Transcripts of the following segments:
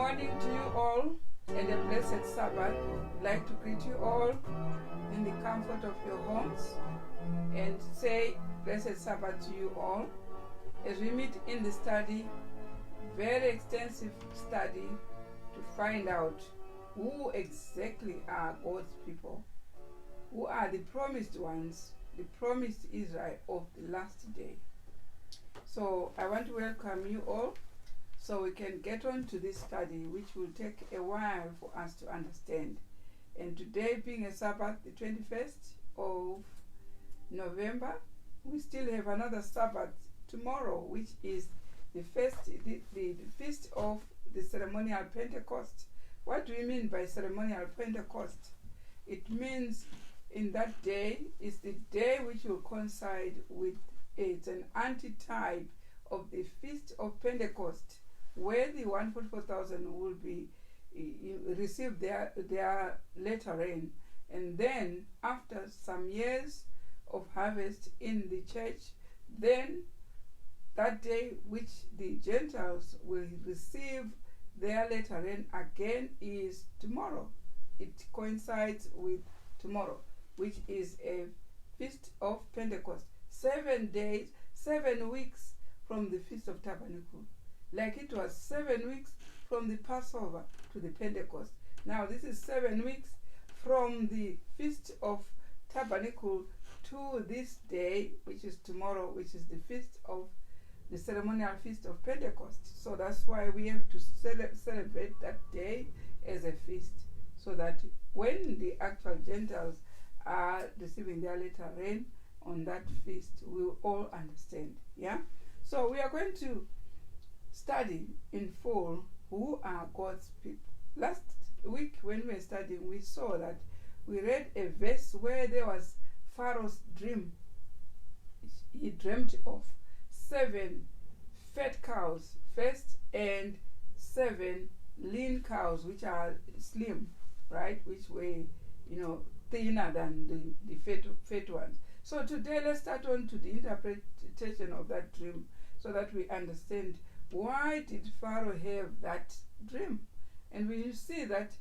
morning to you all, and a blessed Sabbath. I'd like to greet you all in the comfort of your homes and say blessed Sabbath to you all as we meet in the study, very extensive study, to find out who exactly are God's people, who are the promised ones, the promised Israel of the last day. So I want to welcome you all so we can get on to this study, which will take a while for us to understand. And today being a Sabbath, the 21st of November, we still have another Sabbath tomorrow, which is the feast of the ceremonial Pentecost. What do we mean by ceremonial Pentecost? It means in that day is the day which will coincide with, it's an antitype of the feast of Pentecost, where the 144,000 will be receive their latter rain, and then after some years of harvest in the church, then that day which the Gentiles will receive their latter rain again is tomorrow. It coincides with tomorrow, which is a feast of Pentecost. 7 days, 7 weeks from the Feast of Tabernacle. Like it was 7 weeks from the Passover to the Pentecost. Now this is 7 weeks from the Feast of Tabernacle to this day, which is tomorrow, which is the feast of the ceremonial feast of Pentecost. So that's why we have to celebrate that day as a feast, so that when the actual Gentiles are receiving their latter rain on that feast, we will all understand. Yeah? So we are going to study in full who are God's people. Last week when we were studying, we saw that we read a verse where there was Pharaoh's dream. He dreamt of 7 fat cows first and 7 lean cows, which are slim, right? Which were, thinner than the fat ones. So today let's start on to the interpretation of that dream, so that we understand why did Pharaoh have that dream. And we see that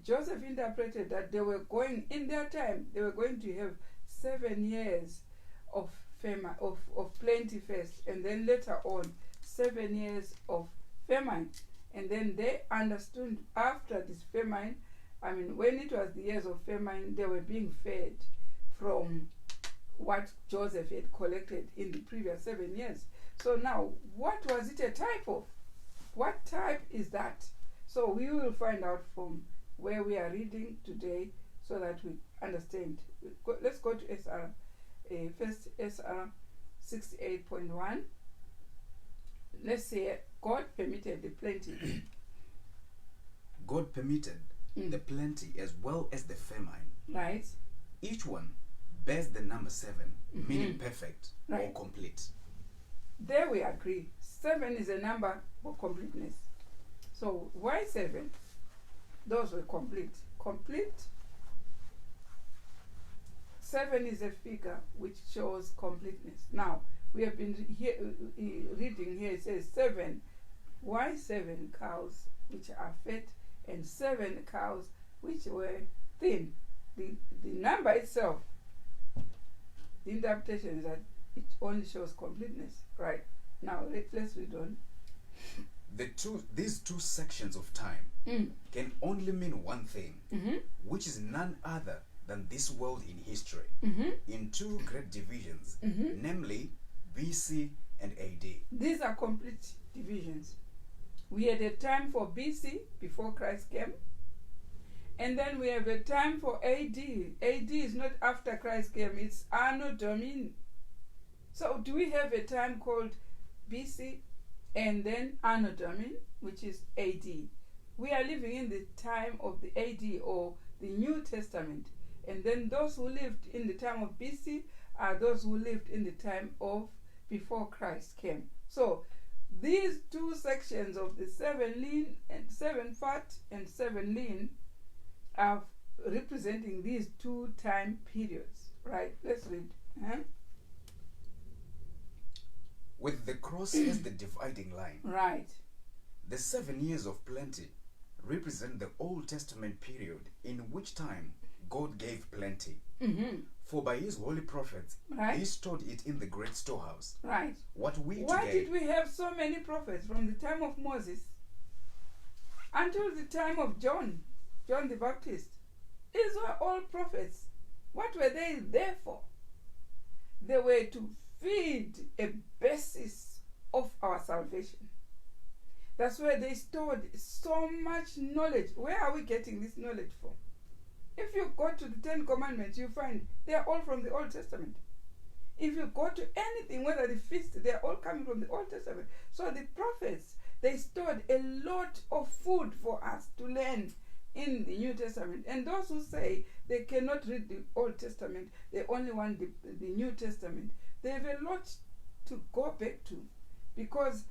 Joseph interpreted that they were going, in their time, they were going to have 7 years of famine, of plenty first, and then later on 7 years of famine. And then they understood after this famine, when it was the years of famine, they were being fed from what Joseph had collected in the previous 7 years. So now, what was it a type of? What type is that? So we will find out from where we are reading today, so that we understand. Let's go to SR, first SR 68.1. Let's say God permitted the plenty. God permitted the plenty as well as the famine. Right. Each one bears the number 7, meaning perfect or complete. There we agree. 7 is a number for completeness. So why 7? Those were complete. Complete. 7 is a figure which shows completeness. Now, we have been reading here, it says 7. Why 7 cows which are fat and 7 cows which were thin? The number itself, the interpretation is that it only shows completeness. Right. Now let's read on. These two sections of time can only mean one thing, which is none other than this world in history, in 2 great divisions, namely BC and AD. These are complete divisions. We had a time for BC, before Christ came, and then we have a time for AD. AD is not after Christ came, it's Anno Domini. So do we have a time called BC and then Anno Domini, which is AD? We are living in the time of the AD, or the New Testament. And then those who lived in the time of BC are those who lived in the time of before Christ came. So these 2 sections of the 7 lean and 7 fat and 7 lean are representing these 2 time periods. Right? Let's read. With the cross as the dividing line. Right. The 7 years of plenty represent the Old Testament period in which time God gave plenty. For by his holy prophets, Right. he stored it in the great storehouse. Right. What we Why today did we have so many prophets from the time of Moses until the time of John the Baptist? These were all prophets. What were they there for? They were to feed a basis of our salvation. That's where they stored so much knowledge. Where are we getting this knowledge from? If you go to the 10 Commandments, you find they are all from the Old Testament. If you go to anything, whether the feast, they are all coming from the Old Testament. So the prophets, they stored a lot of food for us to learn in the New Testament. And those who say they cannot read the Old Testament, they only want the New Testament, they have a lot to go back to, because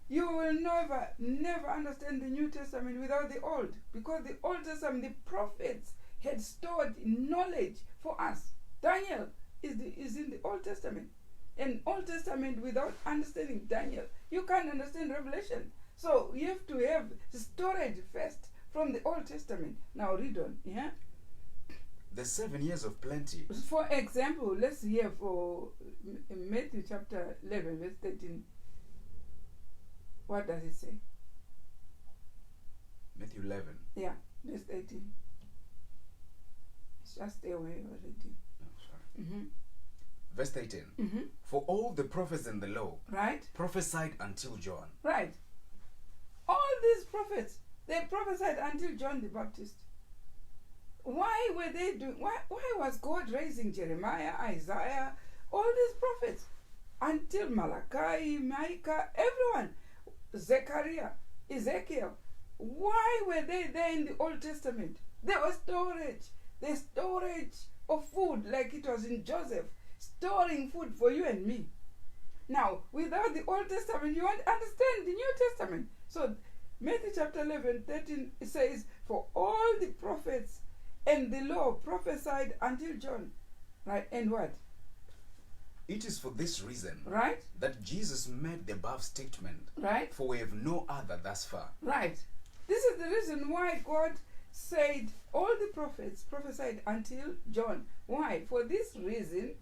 you will never understand the New Testament without the Old, because the Old Testament, the prophets had stored knowledge for us. Daniel is in the Old Testament. And Old Testament, without understanding Daniel, you can't understand Revelation. So you have to have the storage first from the Old Testament. Now read on. Yeah. the 7 years of plenty. For example, let's hear for Matthew chapter 11, verse 13. What does it say? Matthew 11. Yeah, verse 18. Just stay away already. Oh, sorry. Mm-hmm. Verse 18. Mm-hmm. For all the prophets in the law Right? prophesied until John. Right. All these prophets, they prophesied until John the Baptist. Why were they doing? Why was God raising Jeremiah, Isaiah, all these prophets until Malachi, Micah, everyone, Zechariah, Ezekiel? Why were they there in the Old Testament? There was storage, the storage of food, like it was in Joseph, storing food for you and me. Now, without the Old Testament, you won't understand the New Testament. So, Matthew chapter 11, 13, it says, for all the prophets and the law prophesied until John. Right? And what? It is for this reason Right? that Jesus made the above statement. Right? For we have no other thus far. Right. This is the reason why God said all the prophets prophesied until John. Why? For this reason,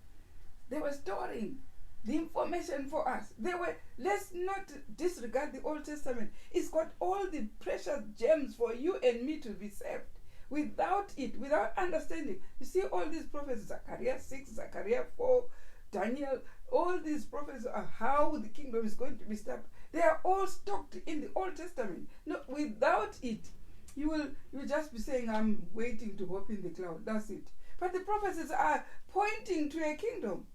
they were storing the information for us. They were, let's not disregard the Old Testament. It's got all the precious gems for you and me to be saved. Without it, without understanding, you see all these prophets, Zechariah 6, Zechariah 4, Daniel, all these prophets are how the kingdom is going to be established. They are all stocked in the Old Testament. No, without it, you'll just be saying, I'm waiting to hope in the cloud. That's it. But the prophecies are pointing to a kingdom.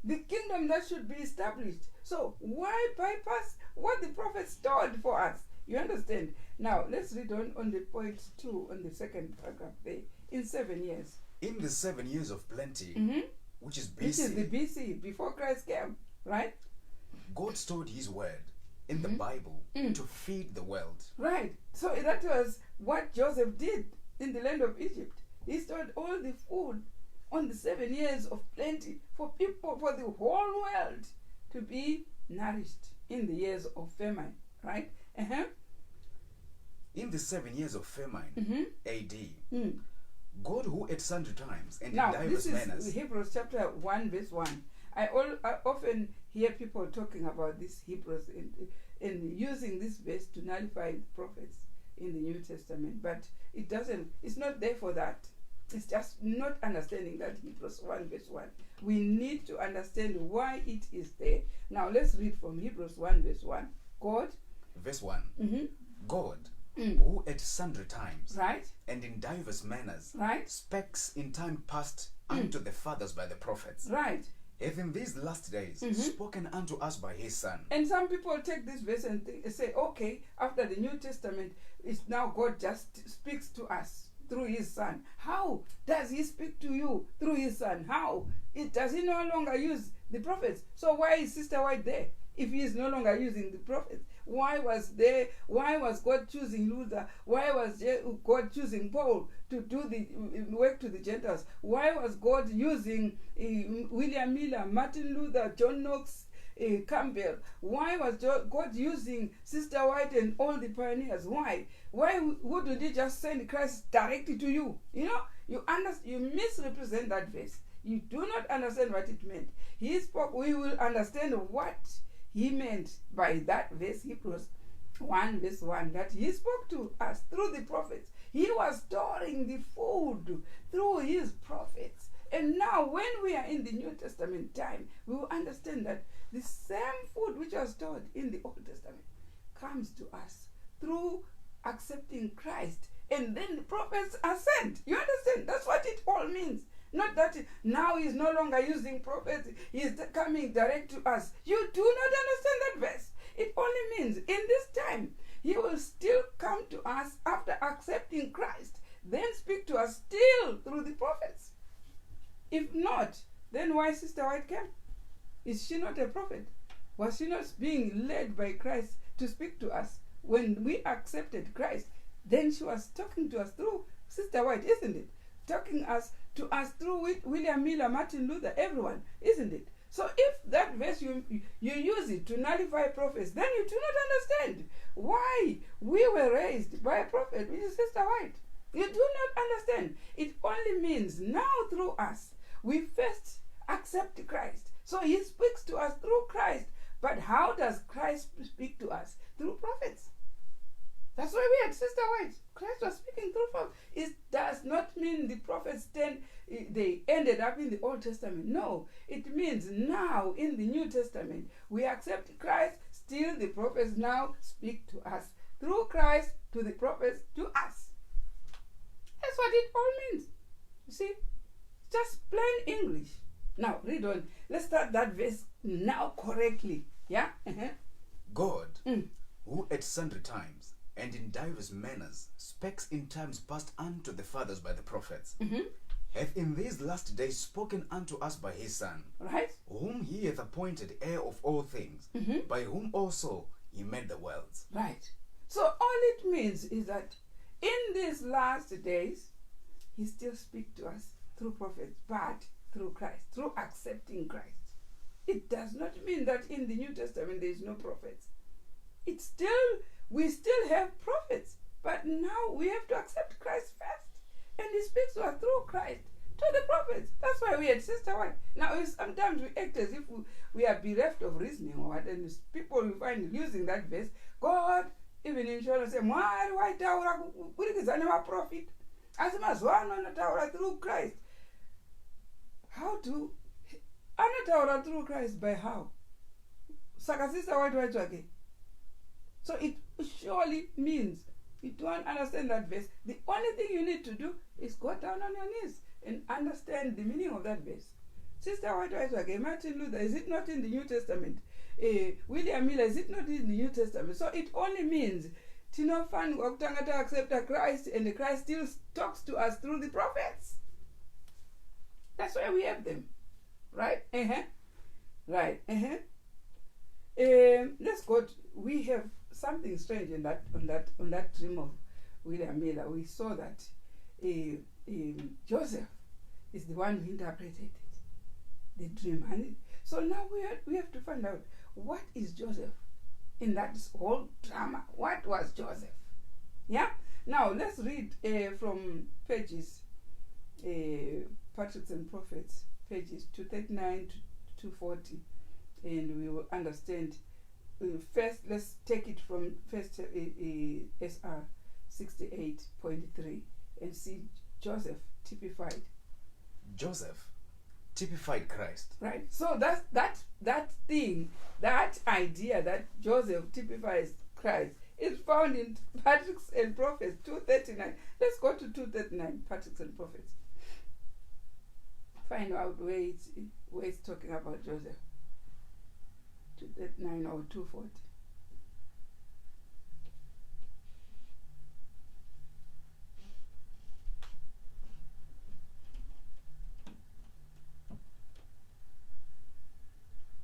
The kingdom that should be established. So why bypass what the prophets stored for us? You understand? Now let's read on the point 2 on the second paragraph there. In 7 years. In the 7 years of plenty, which is BC, Which is the BC, before Christ came, right? God stored his word in the Bible to feed the world. Right. So that was what Joseph did in the land of Egypt. He stored all the food on the 7 years of plenty for people, for the whole world to be nourished in the years of famine. Right? In the 7 years of famine, AD, God, who at sundry times and now, in diverse this is manners. Hebrews chapter 1 verse 1. I often hear people talking about this Hebrews and using this verse to nullify the prophets in the New Testament, but it's not there for that. It's just not understanding that Hebrews 1 verse 1. We need to understand why it is there. Now let's read from Hebrews 1 verse 1. God, Verse 1. God, Mm. who at sundry times right, and in diverse manners right, spake in time past unto the fathers by the prophets, right. hath in these last days spoken unto us by his Son. And some people take this verse and say, okay, after the New Testament, it's now God just speaks to us through his Son. How does he speak to you through his Son? How? Does he no longer use the prophets? So why is Sister White there if he is no longer using the prophets? Why was God choosing Luther? Why was God choosing Paul to do the work to the Gentiles? Why was God using William Miller, Martin Luther, John Knox, Campbell? Why was God using Sister White and all the pioneers? Why? Why wouldn't he just send Christ directly to you? You know, you misrepresent that verse. You do not understand what it meant. He spoke, we will understand what he meant by that verse, Hebrews 1 verse 1, that he spoke to us through the prophets. He was storing the food through his prophets. And now when we are in the New Testament time, we will understand that the same food which was stored in the Old Testament comes to us through accepting Christ. And then the prophets are sent. You understand? That's what it all means. Not that now he's no longer using prophets, he's coming direct to us. You do not understand that verse. It only means in this time, he will still come to us after accepting Christ, then speak to us still through the prophets. If not, then why Sister White came? Is she not a prophet? Was she not being led by Christ to speak to us? When we accepted Christ, then she was talking to us through Sister White, isn't it? Talking to us through William Miller, Martin Luther, everyone, isn't it? So if that verse you use it to nullify prophets, then you do not understand why we were raised by a prophet, which is Sister White. You do not understand. It only means now through us, we first accept Christ. So he speaks to us through Christ. But how does Christ speak to us? Through prophets. That's why we had Sister White. Christ was speaking through prophets. It does not mean the prophets they ended up in the Old Testament. No, it means now in the New Testament we accept Christ. Still, the prophets now speak to us through Christ to the prophets to us. That's what it all means. You see, just plain English. Now read on. Let's start that verse now correctly. Yeah. God, who at sundry times and in divers manners spake in times past unto the fathers by the prophets, hath in these last days spoken unto us by his Son, Right? whom he hath appointed heir of all things, by whom also he made the worlds. Right. So all it means is that in these last days, he still speaks to us through prophets, but through Christ, through accepting Christ. It does not mean that in the New Testament there is no prophets. We still have prophets, but now we have to accept Christ first. And he speaks to us through Christ to the prophets. That's why we had Sister White. Now, sometimes we act as if we are bereft of reasoning or what, and people will find using that verse, God, even in Shona, say, Mwari waitaura kubudikidza nemaprofita, asi mazuva ano anotaura through Christ. How to anotaura through Christ? By how? Saka Sister White again. So it surely means, you don't understand that verse, the only thing you need to do is go down on your knees and understand the meaning of that verse. Sister White again, Martin Luther, is it not in the New Testament? William Miller, is it not in the New Testament? So it only means Tinofan Oktangata accept Christ, and Christ still talks to us through the prophets. That's why we have them. Right? Right. Let's go. We have something strange in on that dream of William Miller. We saw that Joseph is the one who interpreted the dream, and so now we have to find out what is Joseph in that whole drama. What was Joseph? Yeah. Now let's read from pages Patriarchs and Prophets, pages 239 to 240, and we will understand. First, let's take it from first SR 68.3 and see Joseph typified. Joseph typified Christ. Right. So that thing, that idea that Joseph typifies Christ is found in Patriarchs and Prophets 239. Let's go to 239, Patriarchs and Prophets. Find out where it's talking about Joseph. 239 or 240.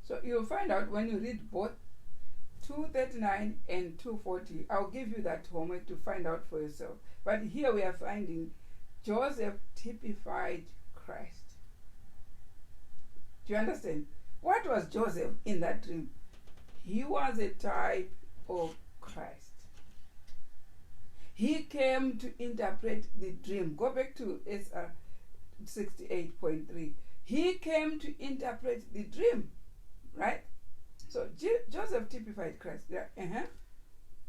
So you'll find out when you read both 239 and 240. I'll give you that homework to find out for yourself. But here we are finding Joseph typified Christ. Do you understand? what was Joseph in that dream? He was a type of Christ. He came to interpret the dream. Go back to SR 68.3. He came to interpret the dream, right? So Joseph typified Christ. Yeah.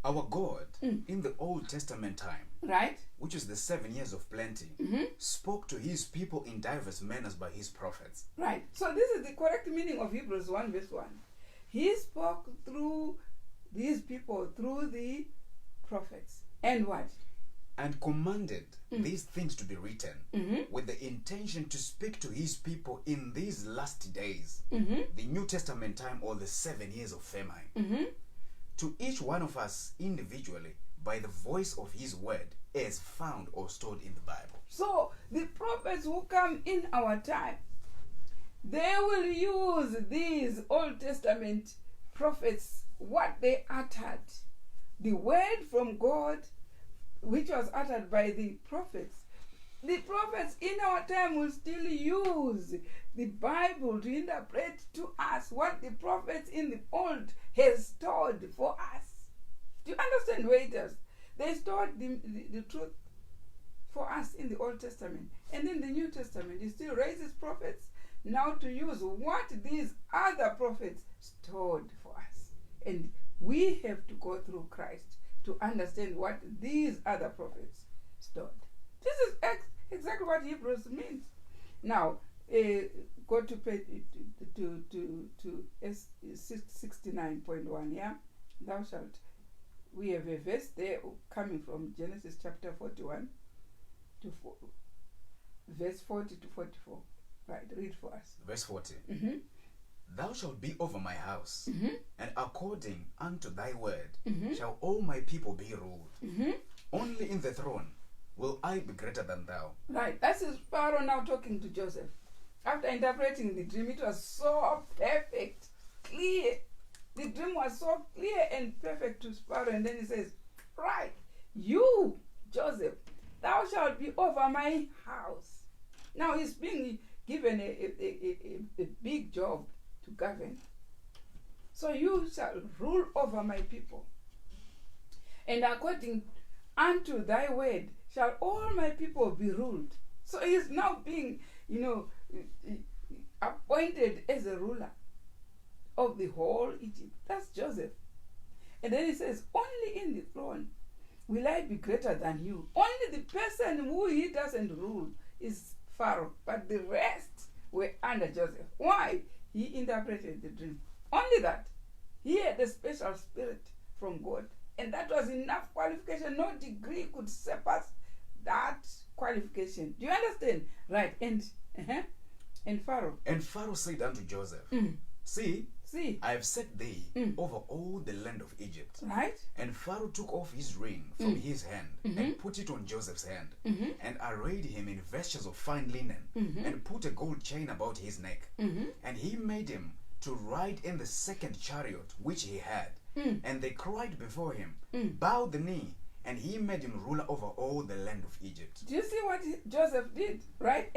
Our God, in the Old Testament time, Right? which is the 7 years of plenty, spoke to his people in diverse manners by his prophets. Right. So this is the correct meaning of Hebrews 1 verse 1. He spoke through these people, through the prophets. And what? And commanded these things to be written with the intention to speak to his people in these last days, the New Testament time, or the 7 years of famine, to each one of us individually by the voice of his word as found or stored in the Bible. So the prophets who come in our time, they will use these Old Testament prophets, what they uttered, the word from God, which was uttered by the prophets. The prophets in our time will still use the Bible to interpret to us what the prophets in the old has stored for us. Do you understand, waiters? They stored the truth for us in the Old Testament. And in the New Testament, he still raises prophets now to use what these other prophets stored for us. And we have to go through Christ to understand what these other prophets stored. This is exactly what Hebrews means. Now, go to page to 69.1. Yeah, thou shalt. We have a verse there coming from Genesis chapter 41 to verse 40 to 44. Right, read for us. Verse 40. Thou shalt be over my house, and according unto thy word shall all my people be ruled. Only in the throne will I be greater than thou. Right, that is Pharaoh now talking to Joseph. After interpreting the dream, it was so perfect, clear. The dream was so clear and perfect to Pharaoh. And then he says, right, you, Joseph, thou shalt be over my house. Now he's being given a big job to govern. So you shall rule over my people. And according unto thy word shall all my people be ruled. So he's now being, appointed as a ruler of the whole Egypt. That's Joseph. And then he says, only in the throne will I be greater than you. Only the person who he doesn't rule is Pharaoh, but the rest were under Joseph. Why? He interpreted the dream. Only that. He had a special spirit from God. And that was enough qualification. No degree could surpass that qualification. Do you understand? Right. And Pharaoh. And Pharaoh said unto Joseph, See, I have set thee over all the land of Egypt. Right. And Pharaoh took off his ring from his hand and put it on Joseph's hand and arrayed him in vestures of fine linen and put a gold chain about his neck. And he made him to ride in the second chariot which he had. And they cried before him, bow the knee, and he made him ruler over all the land of Egypt. Do you see what Joseph did? Right.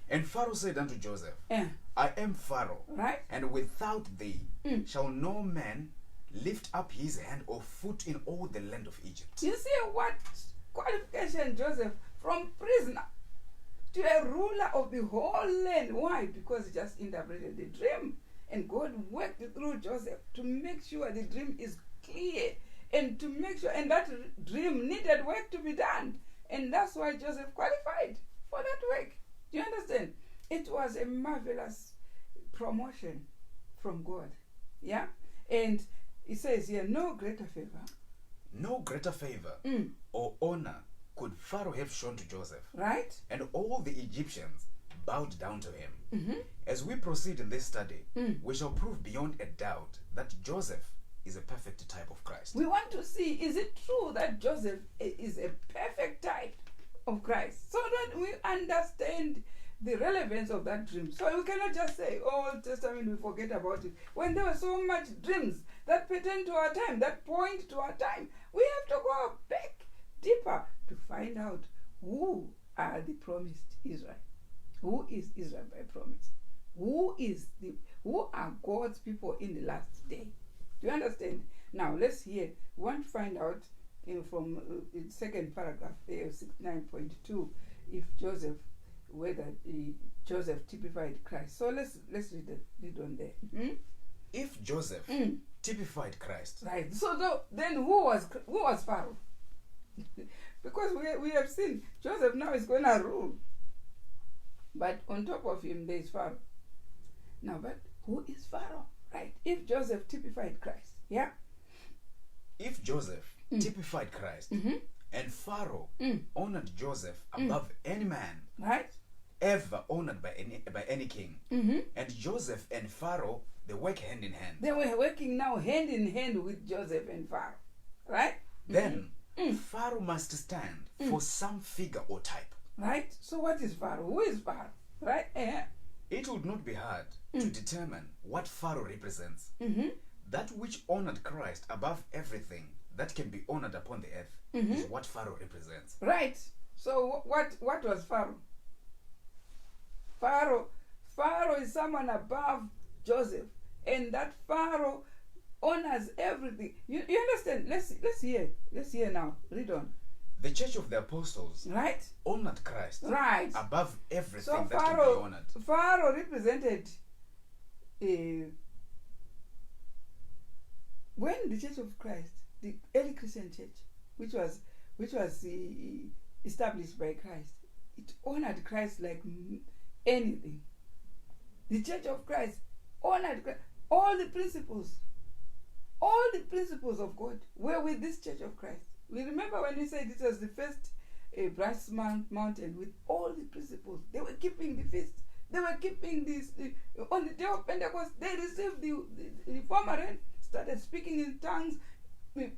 And Pharaoh said unto Joseph, Yeah. I am Pharaoh, Right. and without thee shall no man lift up his hand or foot in all the land of Egypt. Do you see what qualification Joseph, from prisoner to a ruler of the whole land? Why? Because he just interpreted the dream. And God worked through Joseph to make sure the dream is clear, and to make sure, and that dream needed work to be done. And that's why Joseph qualified for that work. Do you understand? It was a marvelous promotion from God. Yeah? And it says here, no greater favor. No greater favor or honor could Pharaoh have shown to Joseph. Right? And all the Egyptians bowed down to him. As we proceed in this study, we shall prove beyond a doubt that Joseph is a perfect type of Christ. We want to see, is it true that Joseph is a perfect type of Christ? So that we understand the relevance of that dream. So we cannot just say, Old Testament, we forget about it. When there were so much dreams that pertain to our time, that point to our time, we have to go back deeper to find out who are the promised Israel. Who is Israel by promise? who are God's people in the last day. Do you understand? Now let's hear. We want to find out from the second paragraph there, 69.2, if whether Joseph typified Christ. So let's read on there. If Joseph typified Christ, right? So then who was Pharaoh? Because we have seen Joseph now is going to rule, but on top of him there is Pharaoh. Now, but who is Pharaoh? Right? If Joseph typified Christ, yeah. If Joseph typified Christ, and Pharaoh honored Joseph above any man, right, ever honored by any king, and Joseph and Pharaoh, they work hand in hand. They were working now hand in hand with Joseph and Pharaoh, right? Then Pharaoh must stand for some figure or type. Right? So what is Pharaoh? Who is Pharaoh? Right? It would not be hard to determine what Pharaoh represents. That which honored Christ above everything that can be honored upon the earth is what Pharaoh represents. Right. So what was Pharaoh? Pharaoh is someone above Joseph, and that Pharaoh honors everything. You understand? Let's hear now. Read on. The Church of the Apostles, right, honored Christ, right, above everything so that can be honored. Pharaoh represented when the Church of Christ, the early Christian church, which was established by Christ, it honored Christ like anything. The Church of Christ honored Christ. All the principles of God were with this Church of Christ. We remember when we said it was the first brass mountain with all the principles. They were keeping the feast. They were keeping this. On the day of Pentecost, they received the former rain, started speaking in tongues.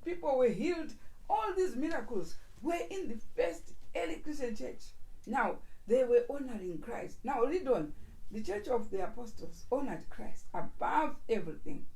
People were healed. All these miracles were in the first early Christian church. Now, they were honoring Christ. Now, read on. The Church of the Apostles honored Christ above everything.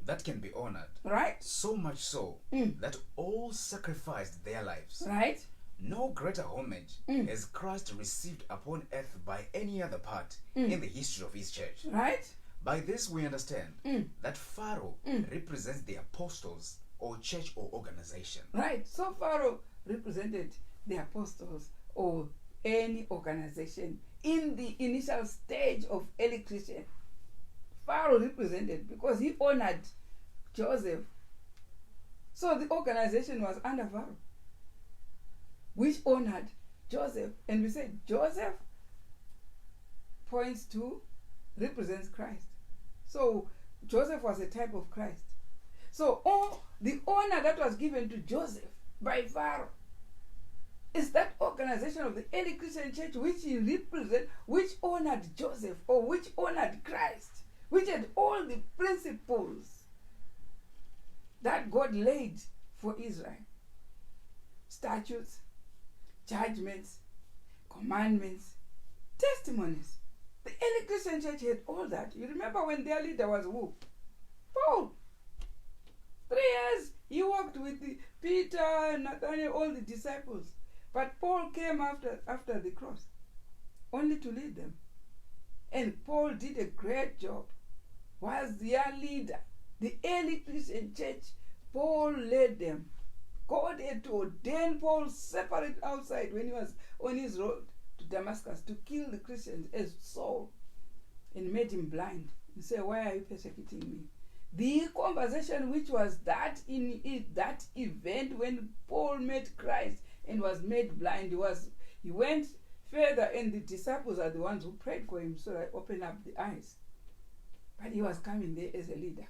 That can be honored. Right. So much so that all sacrificed their lives. Right. No greater homage has Christ received upon earth by any other part in the history of his church. Right. By this we understand that Pharaoh represents the apostles or church or organization. Right. So Pharaoh represented the apostles or any organization in the initial stage of early Christian. Pharaoh represented because he honored Joseph. So the organization was under Pharaoh, which honored Joseph. And we said Joseph represents Christ. So Joseph was a type of Christ. So all the honor that was given to Joseph by Pharaoh is that organization of the early Christian church which he represents, which honored Joseph or which honored Christ, which had all the principles that God laid for Israel. Statutes, judgments, commandments, testimonies. The early Christian church had all that. You remember when their leader was who? Paul. 3 years he walked with Peter, Nathaniel, all the disciples. But Paul came after the cross, only to lead them. And Paul did a great job, was their leader. The early Christian church, Paul led them. God had to ordain Paul separate outside when he was on his road to Damascus to kill the Christians as Saul, and made him blind and said, "Why are you persecuting me?" The conversation which was that event when Paul met Christ and was made blind, he went further, and the disciples are the ones who prayed for him so that opened up the eyes. But he was coming there as a leader.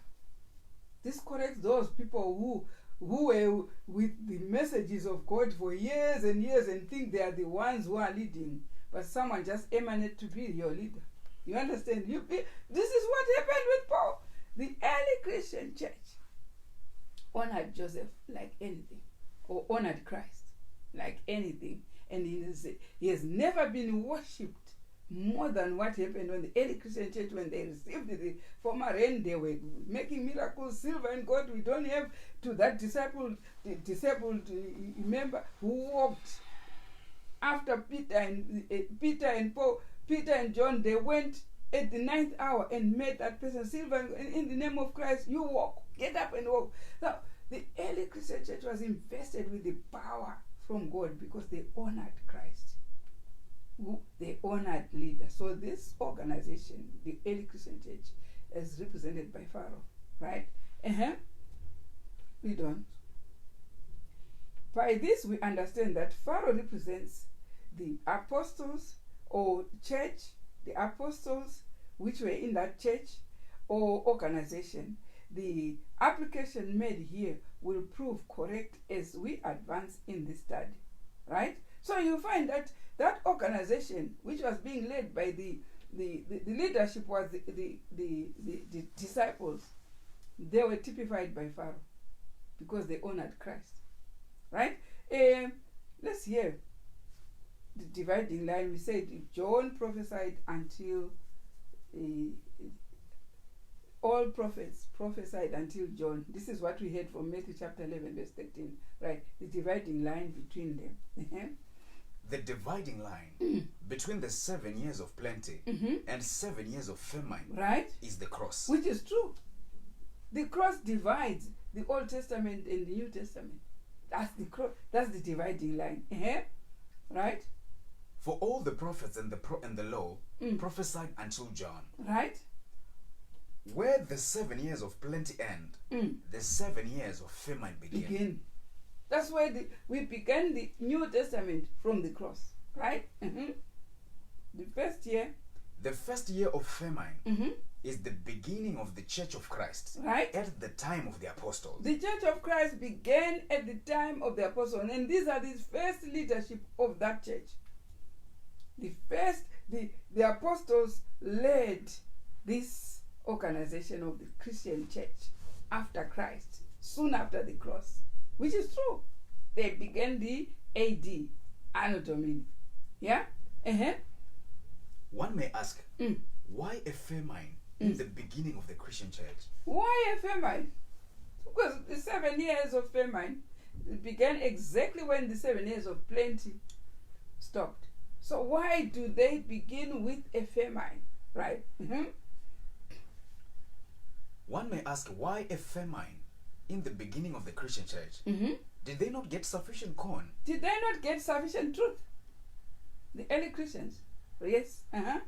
This corrects those people who were with the messages of God for years and years and think they are the ones who are leading, but someone just emanated to be your leader. You understand? This is what happened with Paul. The early Christian church honored Joseph like anything, or honored Christ like anything, and he has never been worshipped more than what happened when the early Christian church, when they received the former rain, they were making miracles, silver and gold. We don't have to that discipled member who walked after Peter and John. They went at the 9th hour and made that person silver, and in the name of Christ, you walk, get up and walk. Now, the early Christian church was invested with the power from God because they honored Christ. They honored leaders. So this organization, the early Christian church, is represented by Pharaoh, right? Read on. By this we understand that Pharaoh represents the apostles or church, the apostles which were in that church or organization. The application made here will prove correct as we advance in the study, right? So you find that that organization, which was being led by the leadership, was the disciples. They were typified by Pharaoh because they honored Christ, right? Let's hear the dividing line. We said John prophesied until all prophets prophesied until John. This is what we heard from Matthew chapter 11 verse 13, right? The dividing line between them. The dividing line between the 7 years of plenty and 7 years of famine, right, is the cross. Which is true. The cross divides the Old Testament and the New Testament. That's the cross. That's the dividing line. Right? For all the prophets and the law prophesied until John. Right? Where the 7 years of plenty end, the 7 years of famine begin. That's why we began the New Testament from the cross, right? The first year. The first year of famine is the beginning of the Church of Christ, right? At the time of the apostles. The Church of Christ began at the time of the apostles, and these are the first leadership of that church. The apostles led this organization of the Christian church after Christ, soon after the cross, which is true. They began the AD, Anno Domini. Yeah? One may ask, why a famine in the beginning of the Christian church? Why a famine? Because the 7 years of famine began exactly when the 7 years of plenty stopped. So why do they begin with a famine? Right? One may ask, why a famine in the beginning of the Christian church? Did they not get sufficient corn? Did they not get sufficient truth? The early Christians? Yes.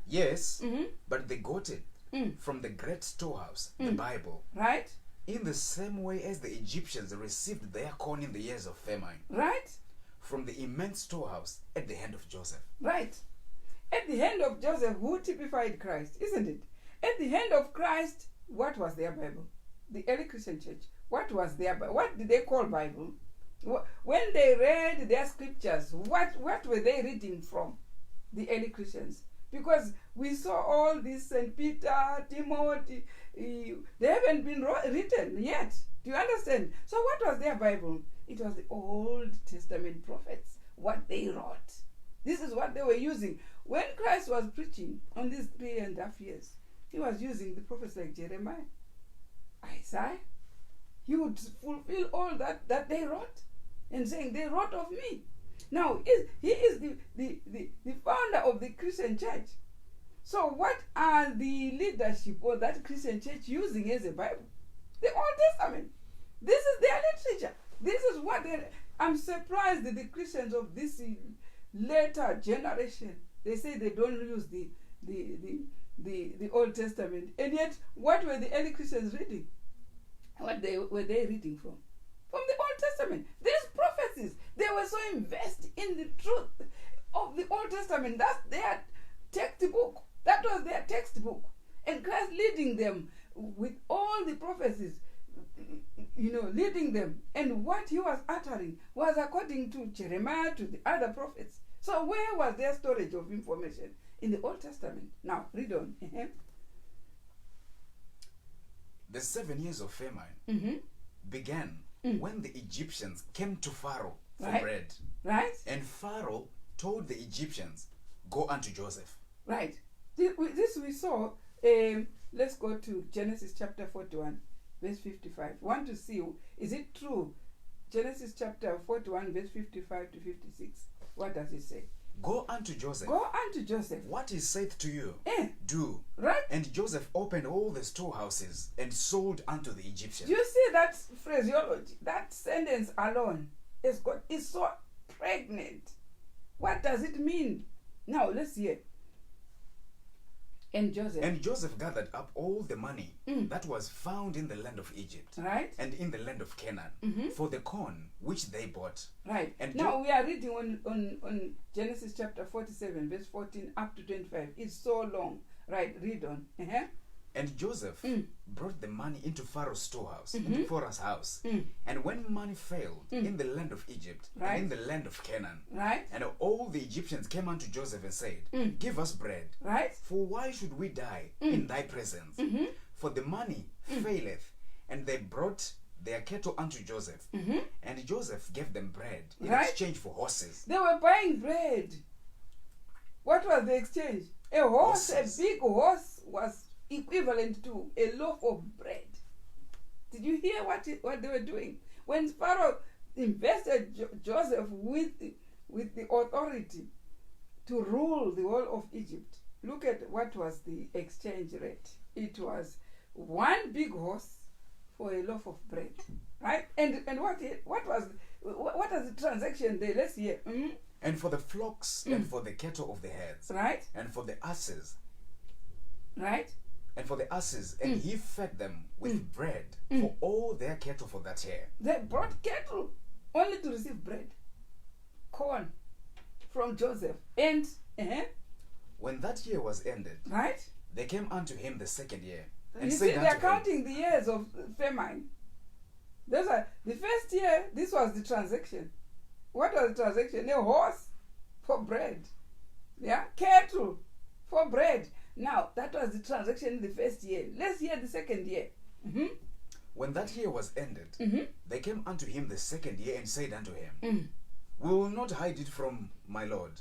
Yes, but they got it from the great storehouse, the Bible. Right. In the same way as the Egyptians received their corn in the years of famine. Right. From the immense storehouse at the hand of Joseph. Right. At the hand of Joseph, who typified Christ, isn't it? At the hand of Christ, what was their Bible? The early Christian church, what was their Bible? What did they call Bible? When they read their scriptures, what were they reading from? The early Christians. Because we saw all this St. Peter, Timothy, they haven't been written yet. Do you understand? So what was their Bible? It was the Old Testament prophets, what they wrote. This is what they were using. When Christ was preaching on these 3.5 years, he was using the prophets like Jeremiah, Isaiah. He would fulfill all that they wrote and saying, they wrote of me. Now, he is the founder of the Christian church. So what are the leadership of that Christian church using as a Bible? The Old Testament. This is their literature. This is what I'm surprised that the Christians of this later generation, they say they don't use the Old Testament. And yet, what were the early Christians reading? What were they reading from? From the Old Testament. These prophecies, they were so invested in the truth of the Old Testament. That's their textbook. That was their textbook. And Christ leading them with all the prophecies, leading them. And what he was uttering was according to Jeremiah, to the other prophets. So where was their storage of information? In the Old Testament. Now, read on. The 7 years of famine began when the Egyptians came to Pharaoh for bread. Right. And Pharaoh told the Egyptians, go unto Joseph. Right. This we saw. Let's go to Genesis chapter 41, verse 55. Want to see, is it true? Genesis chapter 41, verse 55 to 56. What does it say? Go unto Joseph. Go unto Joseph. What he saith to you, do. Right? And Joseph opened all the storehouses and sold unto the Egyptians. Do you see that phraseology? That sentence alone is so pregnant. What does it mean? Now let's hear. And Joseph gathered up all the money that was found in the land of Egypt, right, and in the land of Canaan, for the corn which they bought. Right. And now we are reading on Genesis chapter 47, verse 14 up to 25. It's so long. Right, read on. And Joseph brought the money into Pharaoh's storehouse, into Pharaoh's house. And when money failed in the land of Egypt, right, and in the land of Canaan, right, and all the Egyptians came unto Joseph and said, Give us bread, right, for why should we die in thy presence? For the money faileth. And they brought their cattle unto Joseph, and Joseph gave them bread in exchange for horses. They were buying bread. What was the exchange? A horse, horses. A big horse was equivalent to a loaf of bread. Did you hear what they were doing? When Pharaoh invested Joseph with the authority to rule the whole of Egypt, look at what was the exchange rate. It was one big horse for a loaf of bread, right? And what was the transaction there? Let's hear. And for the flocks and for the cattle of the herds, right? And for the asses, right? And for the asses, and he fed them with bread for all their cattle for that year. They brought cattle only to receive bread, corn from Joseph. And when that year was ended, right, they came unto him the second year. And you see, they're counting the years of famine. Those are the first year. This was the transaction. What was the transaction? A horse for bread, cattle for bread. Now, that was the transaction in the first year. Let's hear the second year. When that year was ended, they came unto him the second year and said unto him, We will not hide it from my Lord,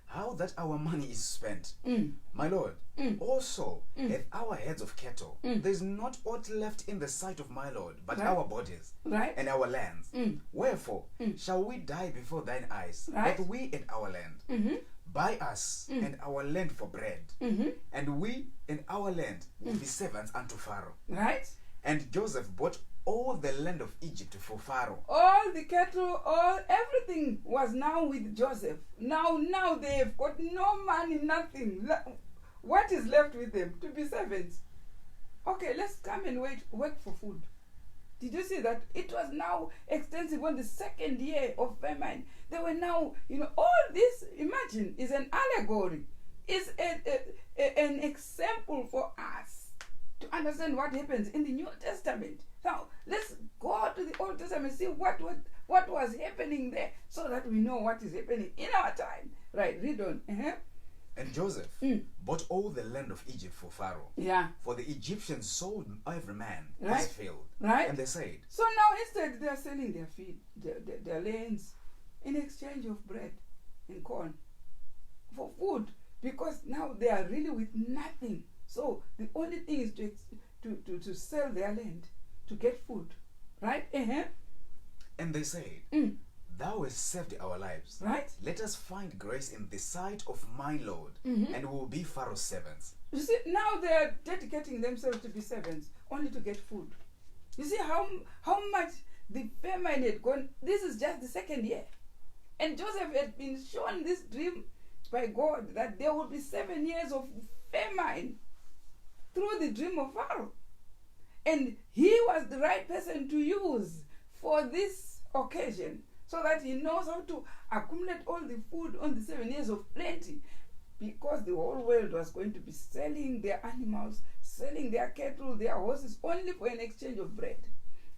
how that our money is spent. My Lord, also hath our heads of cattle. There is not aught left in the sight of my Lord, but our bodies and our lands. Wherefore shall we die before thine eyes, both we and our land? Buy us and our land for bread, and we and our land will be servants unto Pharaoh. Right? And Joseph bought all the land of Egypt for Pharaoh. All the cattle, everything was now with Joseph. Now they've got no money, nothing. What is left with them? To be servants. Okay, let's come and work for food. Did you see that? It was now extensive on the second year of famine. They were now, all this, imagine, is an allegory. Is an example for us to understand what happens in the New Testament. Now, let's go to the Old Testament and see what was happening there so that we know what is happening in our time. Right, read on. And Joseph bought all the land of Egypt for Pharaoh. Yeah. For the Egyptians sold every man his field. Right. And they said. So now instead they are selling their field, their lands, in exchange of bread and corn for food, because now they are really with nothing. So the only thing is to sell their land to get food. Right? And they said, Thou hast saved our lives. Right? Let us find grace in the sight of my Lord, and we will be Pharaoh's servants. You see, now they are dedicating themselves to be servants, only to get food. You see how much the famine had gone. This is just the second year. And Joseph had been shown this dream by God that there would be 7 years of famine through the dream of Pharaoh. And he was the right person to use for this occasion, so that he knows how to accumulate all the food on the 7 years of plenty, because the whole world was going to be selling their animals, selling their cattle, their horses, only for an exchange of bread.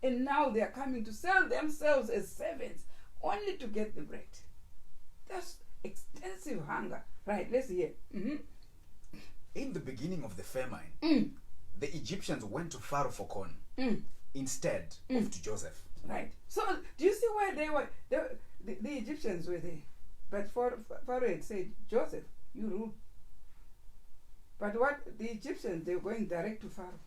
And now they are coming to sell themselves as servants, only to get the bread. That's extensive hunger. Right, let's hear. In the beginning of the famine, the Egyptians went to Pharaoh for corn instead of to Joseph. Right. So, do you see where they were? The Egyptians were there. But Pharaoh had said, Joseph, you rule. But what the Egyptians, they were going direct to Pharaoh.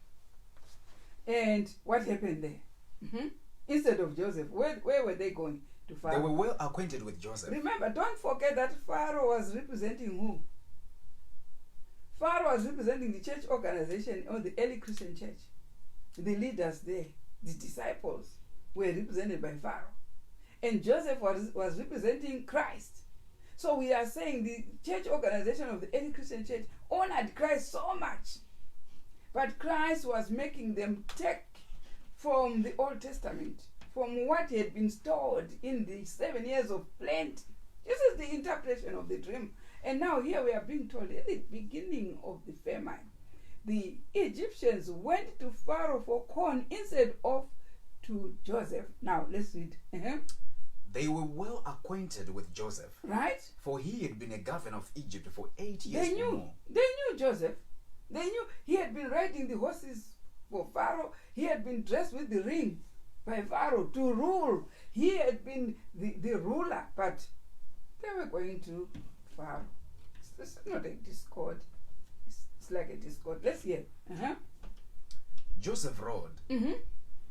And what happened there? instead of Joseph, where were they going? To Pharaoh. They were well acquainted with Joseph. Remember, don't forget that Pharaoh was representing who? Pharaoh was representing the church organization or the early Christian church. The leaders there, the disciples, were represented by Pharaoh. And Joseph was representing Christ. So we are saying the church organization of the early Christian church honored Christ so much. But Christ was making them take from the Old Testament, from what had been stored in the 7 years of plenty. This is the interpretation of the dream. And now here we are being told at the beginning of the famine, the Egyptians went to Pharaoh for corn instead of to Joseph. Now let's read. They were well acquainted with Joseph. Right? For he had been a governor of Egypt for 8 years They or more. knew Joseph. They knew he had been riding the horses for Pharaoh. He had been dressed with the ring by Pharaoh to rule. He had been the ruler, but they were going to Pharaoh. It's not a discord. It's like a discord. Let's hear. Joseph ruled Mm-hmm.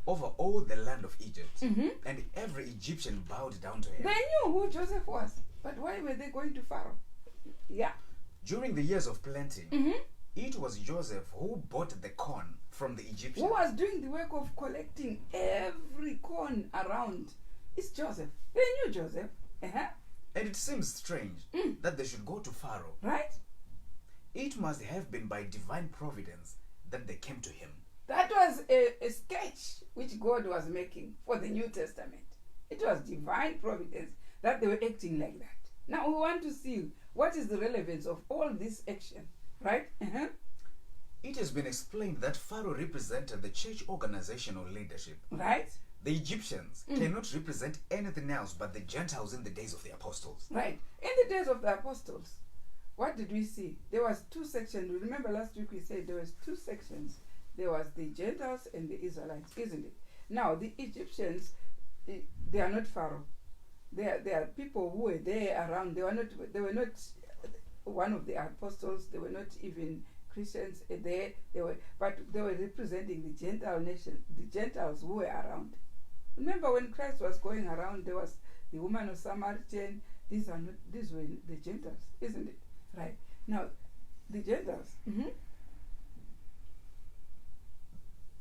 over all the land of Egypt, Mm-hmm. and every Egyptian bowed down to him. They knew who Joseph was, but why were they going to Pharaoh? Yeah. During the years of plenty, Mm-hmm. it was Joseph who bought the corn from the Egyptians. Who was doing the work of collecting every corn around? It's Joseph. They knew Joseph. And it seems strange that they should go to Pharaoh. Right? It must have been by divine providence that they came to him. That was a sketch which God was making for the New Testament. It was divine providence that they were acting like that. Now we want to see what is the relevance of all this action, right? It has been explained that Pharaoh represented the church organizational leadership. Right? The Egyptians cannot represent anything else but the Gentiles in the days of the apostles. Right. In the days of the apostles, what did we see? There was two sections. Remember last week we said there was two sections. There was the Gentiles and the Israelites, isn't it? Now the Egyptians, they are not Pharaoh. They are people who were there around. They were not one of the apostles. They were not even Christians there. But they were representing the Gentile nation, the Gentiles who were around. Remember when Christ was going around, there was the woman of Samaritan. These were the Gentiles, isn't it? Right. Now, the Gentiles.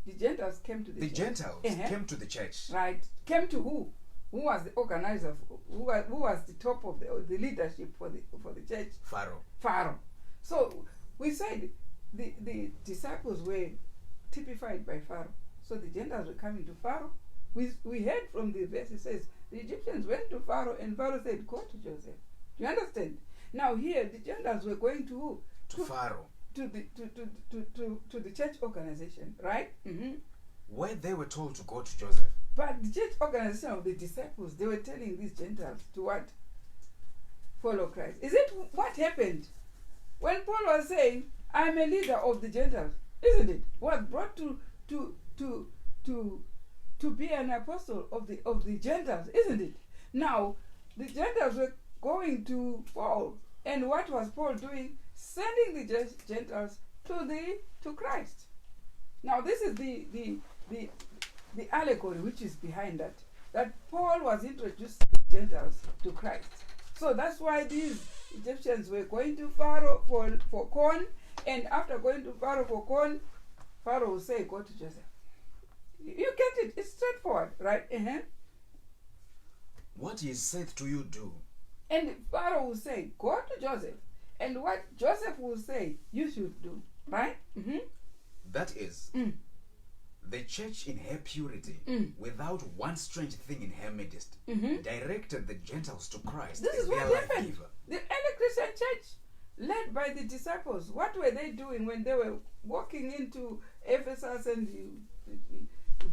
The Gentiles came to the church. Gentiles came to the church. Right. Came to who? Who was the organizer? Who was the top of the leadership for the church? Pharaoh. Pharaoh. So we said the disciples were typified by Pharaoh. So the Gentiles were coming to Pharaoh. We heard from the verse, it says, the Egyptians went to Pharaoh and Pharaoh said, go to Joseph. Do you understand? Now here, the Gentiles were going to who? To Pharaoh. To the church organization, right? Where they were told to go to Joseph. But the church organization of the disciples, they were telling these Gentiles to what? Follow Christ. Is it what happened? When Paul was saying, I'm a leader of the Gentiles, isn't it? Was brought to be an apostle of the Gentiles, isn't it? Now, the Gentiles were going to Paul. And what was Paul doing? Sending the Gentiles to Christ. Now, this is the allegory which is behind that. That Paul was introducing the Gentiles to Christ. So that's why these Egyptians were going to Pharaoh for corn. And after going to Pharaoh for corn, Pharaoh will say, go to Joseph. You get it? It's straightforward, right? What he said to you, do. And Pharaoh will say, go to Joseph. And what Joseph will say, you should do. Right? That is, the church in her purity, without one strange thing in her midst, directed the Gentiles to Christ. This as is their what life happened. giver. The early Christian church, led by the disciples, what were they doing when they were walking into Ephesus and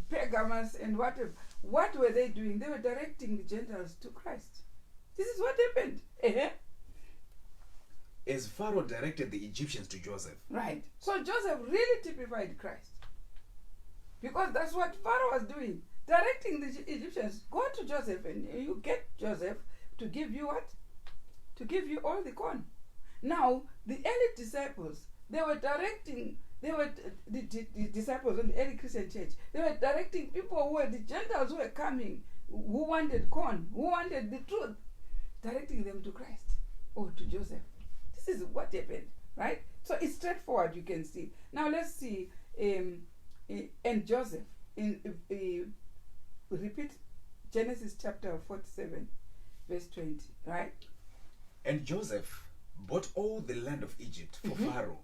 Pergamos and whatever? What were they doing? They were directing the Gentiles to Christ. This is what happened. As Pharaoh directed the Egyptians to Joseph. Right. So Joseph really typified Christ. Because that's what Pharaoh was doing. Directing the Egyptians, go to Joseph and you get Joseph to give you what? To give you all the corn. Now, the early disciples, they were they were the disciples in the early Christian church. They were directing people who were the Gentiles who were coming, who wanted corn, who wanted the truth, directing them to Christ or to Joseph. This is what happened, right? So it's straightforward, you can see. Now let's see, and Joseph, repeat Genesis chapter 47, verse 20, right? And Joseph bought all the land of Egypt for Pharaoh.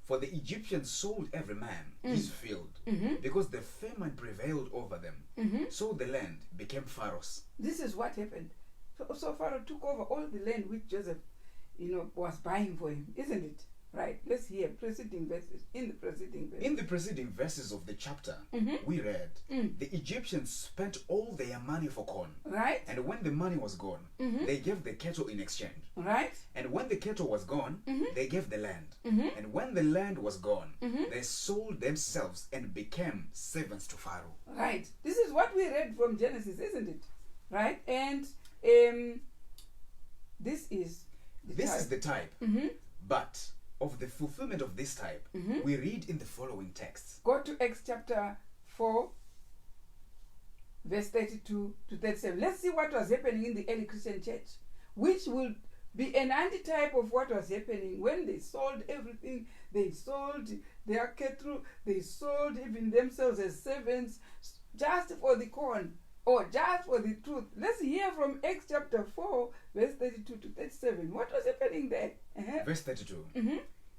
For the Egyptians sold every man his field, because the famine prevailed over them. So the land became Pharaoh's. This is what happened. So Pharaoh took over all the land which Joseph, was buying for him, isn't it? Right. Let's hear preceding verses. In the preceding verses of the chapter, we read, the Egyptians spent all their money for corn. Right. And when the money was gone, they gave the cattle in exchange. Right. And when the cattle was gone, they gave the land. And when the land was gone, they sold themselves and became servants to Pharaoh. Right. This is what we read from Genesis, isn't it? Right. And this is the type. But of the fulfillment of this type, we read in the following texts. Go to Acts chapter 4, verse 32 to 37. Let's see what was happening in the early Christian church, which will be an antitype of what was happening when they sold everything. They sold their cattle, they sold even themselves as servants just for the corn or just for the truth. Let's hear from Acts chapter 4, verse 32 to 37. What was happening there? Verse 32.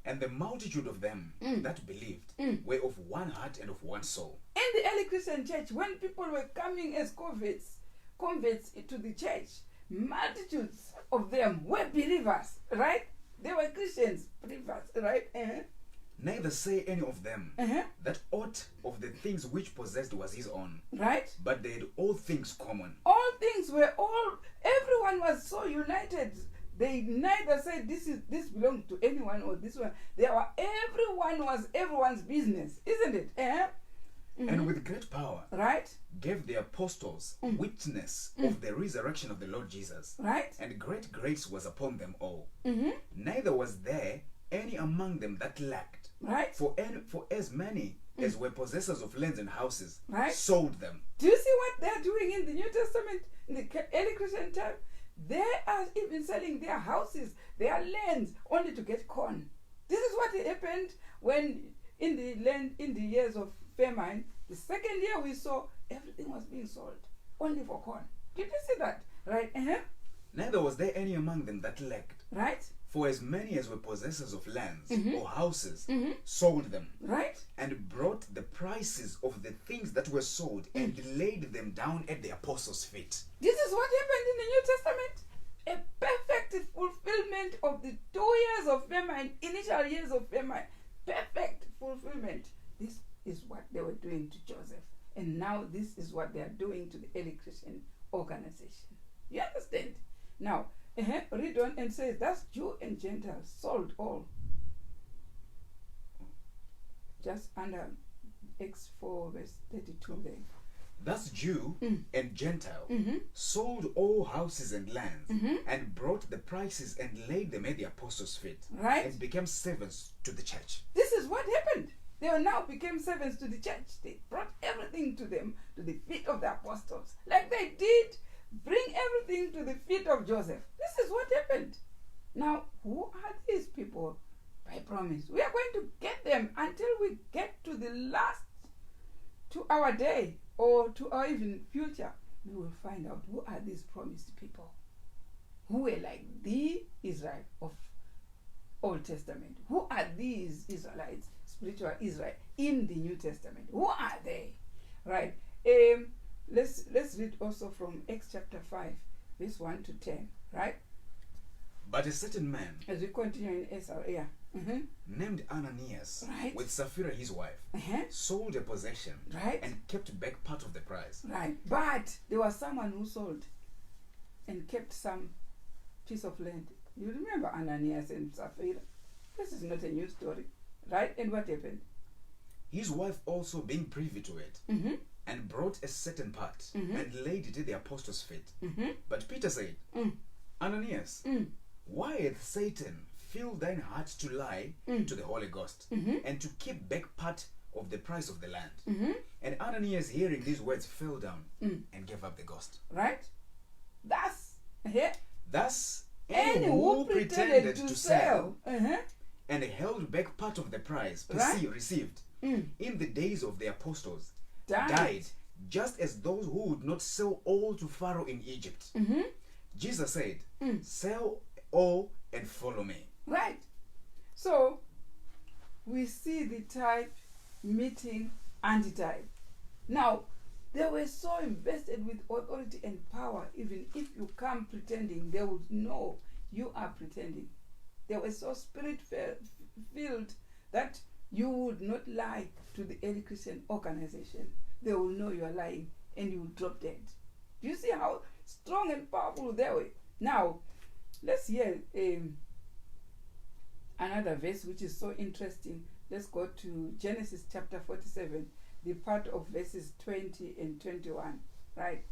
And the multitude of them that believed were of one heart and of one soul. In the early Christian church, when people were coming as converts to the church, multitudes of them were believers, right? They were Christians, believers, right? Neither say any of them that aught of the things which possessed was his own. Right. But they had all things common. All things were everyone was so united. They neither said this belongs to anyone or this one. Everyone was everyone's business, isn't it? And with great power, right, gave the apostles witness of the resurrection of the Lord Jesus. Right. And great grace was upon them all. Neither was there any among them that lacked. Right. For as many as were possessors of lands and houses, right, sold them. Do you see what they're doing in the New Testament, in the early Christian time? They are even selling their houses, their lands, only to get corn. This is what happened when in the years of famine, the second year we saw everything was being sold, only for corn. Did you see that? Right? Neither was there any among them that lacked. Right. For as many as were possessors of lands or houses sold them. Right. And brought the prices of the things that were sold and laid them down at the apostles' feet. This is what happened in the New Testament. A perfect fulfillment of the 2 years of famine, initial years of famine. Perfect fulfillment. This is what they were doing to Joseph. And now this is what they are doing to the early Christian organization. You understand? Now, read on and says, thus Jew and Gentile sold all. Just under Acts 4 verse 32 there. Thus Jew and Gentile sold all houses and lands and brought the prices and laid them at the apostles' feet. Right. And became servants to the church. This is what happened. They now became servants to the church. They brought everything to them, to the feet of the apostles. Like they did bring everything to the feet of Joseph. This is what happened. Now, who are these people? By promise, we are going to get them until we get to the last, to our day or to our even future. We will find out who are these promised people, who were like the Israel of Old Testament. Who are these Israelites, spiritual Israel in the New Testament? Who are they? Right. Let's read also from Acts chapter 5, verse 1 to 10. Right. But a certain man, as we continue in Esau, named Ananias, right, with Sapphira his wife, sold a possession, right, and kept back part of the price. Right. But there was someone who sold and kept some piece of land. You remember Ananias and Sapphira? This is not a new story. Right? And what happened? His wife also being privy to it, and brought a certain part, and laid it at the apostles' feet. But Peter said, Ananias, why hath Satan fill thine heart to lie to the Holy Ghost, and to keep back part of the price of the land. And Ananias, hearing these words, fell down and gave up the ghost. Right? Thus, any who pretended to sell Uh-huh. and held back part of the price Right. received in the days of the apostles Died. just as those who would not sell all to Pharaoh in Egypt. Jesus said, sell all and follow me. Right. So we see the type meeting antitype. Now, they were so invested with authority and power, even if you come pretending, they would know you are pretending. They were so spirit-filled that you would not lie to the early Christian organization. They will know you are lying and you will drop dead. Do you see how strong and powerful they were? Now, let's hear another verse which is so interesting. Let's go to Genesis chapter 47, the part of verses 20 and 21, right?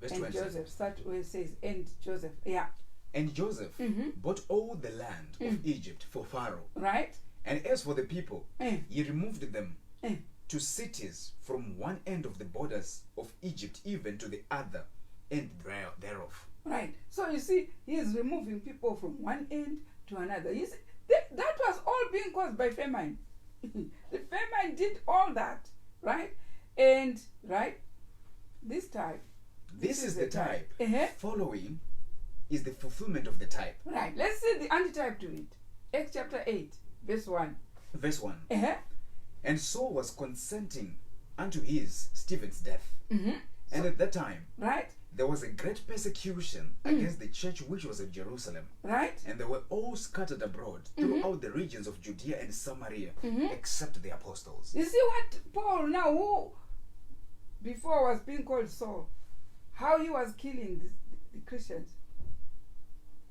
Verse And 20. Joseph, start where it says, and Joseph, yeah, And Joseph bought all the land of Egypt for Pharaoh. right? And as for the people, Eh. he removed them Eh. to cities from one end of the borders of Egypt even to the other end thereof. Right. So you see, he is removing people from one end to another. You see, that was all being caused by famine. The famine did all that, right? And, right, this type. This is the type. Uh-huh. Following is the fulfillment of the type. Right. Let's see the antitype to it. Acts chapter 8, verse 1. Verse 1. Uh-huh. And Saul was consenting unto his Stephen's death. Mm-hmm. And at that time, Right? there was a great persecution against the church which was at Jerusalem. Right? And they were all scattered abroad throughout the regions of Judea and Samaria, except the apostles. You see what Paul now, who before was being called Saul, how he was killing the Christians.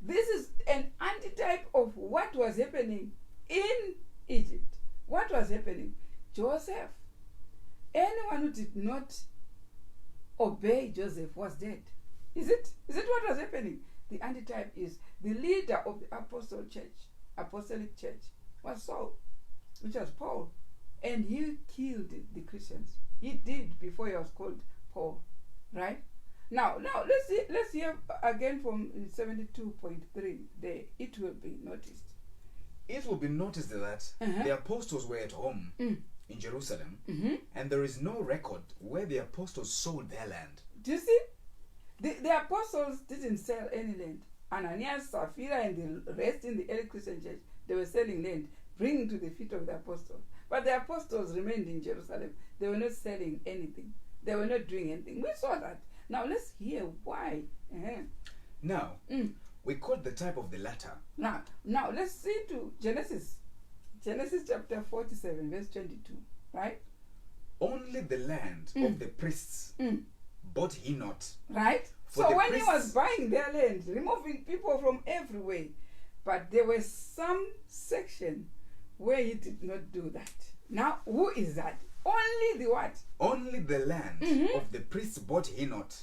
This is an antitype of what was happening in Egypt. What was happening? Joseph. Anyone who did not obey Joseph was dead. Is it what was happening? The antitype is the leader of the apostolic church was Saul, which was Paul. And he killed the Christians. He did before he was called Paul. Right? Now let's hear again from 72.3 there. It will be noticed. It will be noticed that the apostles were at home in Jerusalem, and there is no record where the apostles sold their land. Do you see? The apostles didn't sell any land. Ananias, Sapphira, and the rest in the early Christian church, they were selling land, bringing to the feet of the apostles. But the apostles remained in Jerusalem. They were not selling anything. They were not doing anything. We saw that. Now let's hear why. Now, we call the type of the latter. Now let's see to Genesis chapter 47, verse 22. Right? Only the land of the priests bought he not. Right? For So the when he was priests- buying their land, removing people from everywhere, but there was some section where he did not do that. Now, who is that? Only the what? Only the land of the priests bought he not.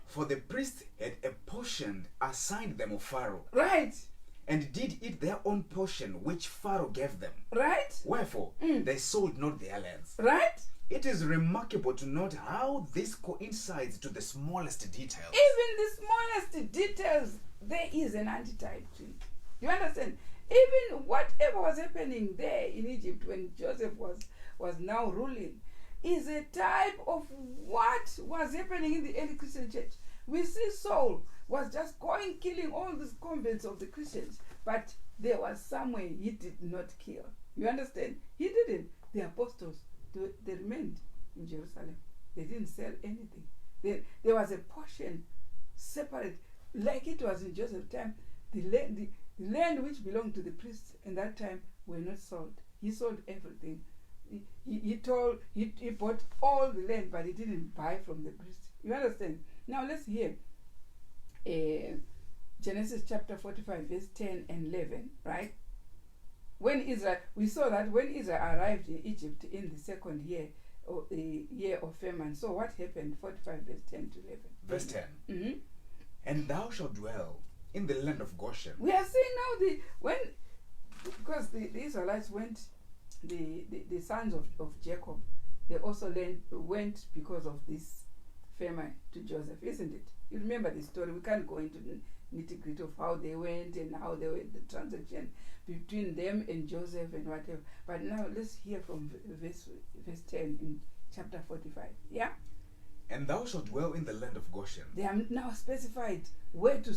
For the priests had a portion assigned them of Pharaoh, Right? and did eat their own portion which Pharaoh gave them. Right? Wherefore, they sold not their lands. Right? It is remarkable to note how this coincides to the smallest details. Even the smallest details, there is an antitype to it. You understand? Even whatever was happening there in Egypt when Joseph was now ruling is a type of what was happening in the early Christian church. We see Saul was just going killing all these converts of the Christians, but there was somewhere he did not kill. You understand? He didn't. The apostles, they remained in Jerusalem. They didn't sell anything. There was a portion separate, like it was in Joseph's time. The land which belonged to the priests in that time were not sold. He sold everything. He bought all the land, but he didn't buy from the priest. You understand? Now let's hear Genesis chapter 45, verse 10 and 11, right? We saw that when Israel arrived in Egypt in the second year, or the year of famine. So what happened? 45, verse 10 to 11. Verse 10. Mm-hmm. And thou shalt dwell in the land of Goshen. We are seeing now because the Israelites went, the sons of Jacob, they also went because of this famine to Joseph, isn't it? You remember the story. We can't go into the nitty-gritty of how they went and how they went, the transaction between them and Joseph and whatever. But now let's hear from verse 10 in chapter 45. Yeah? And thou shalt dwell in the land of Goshen. They are now specified where to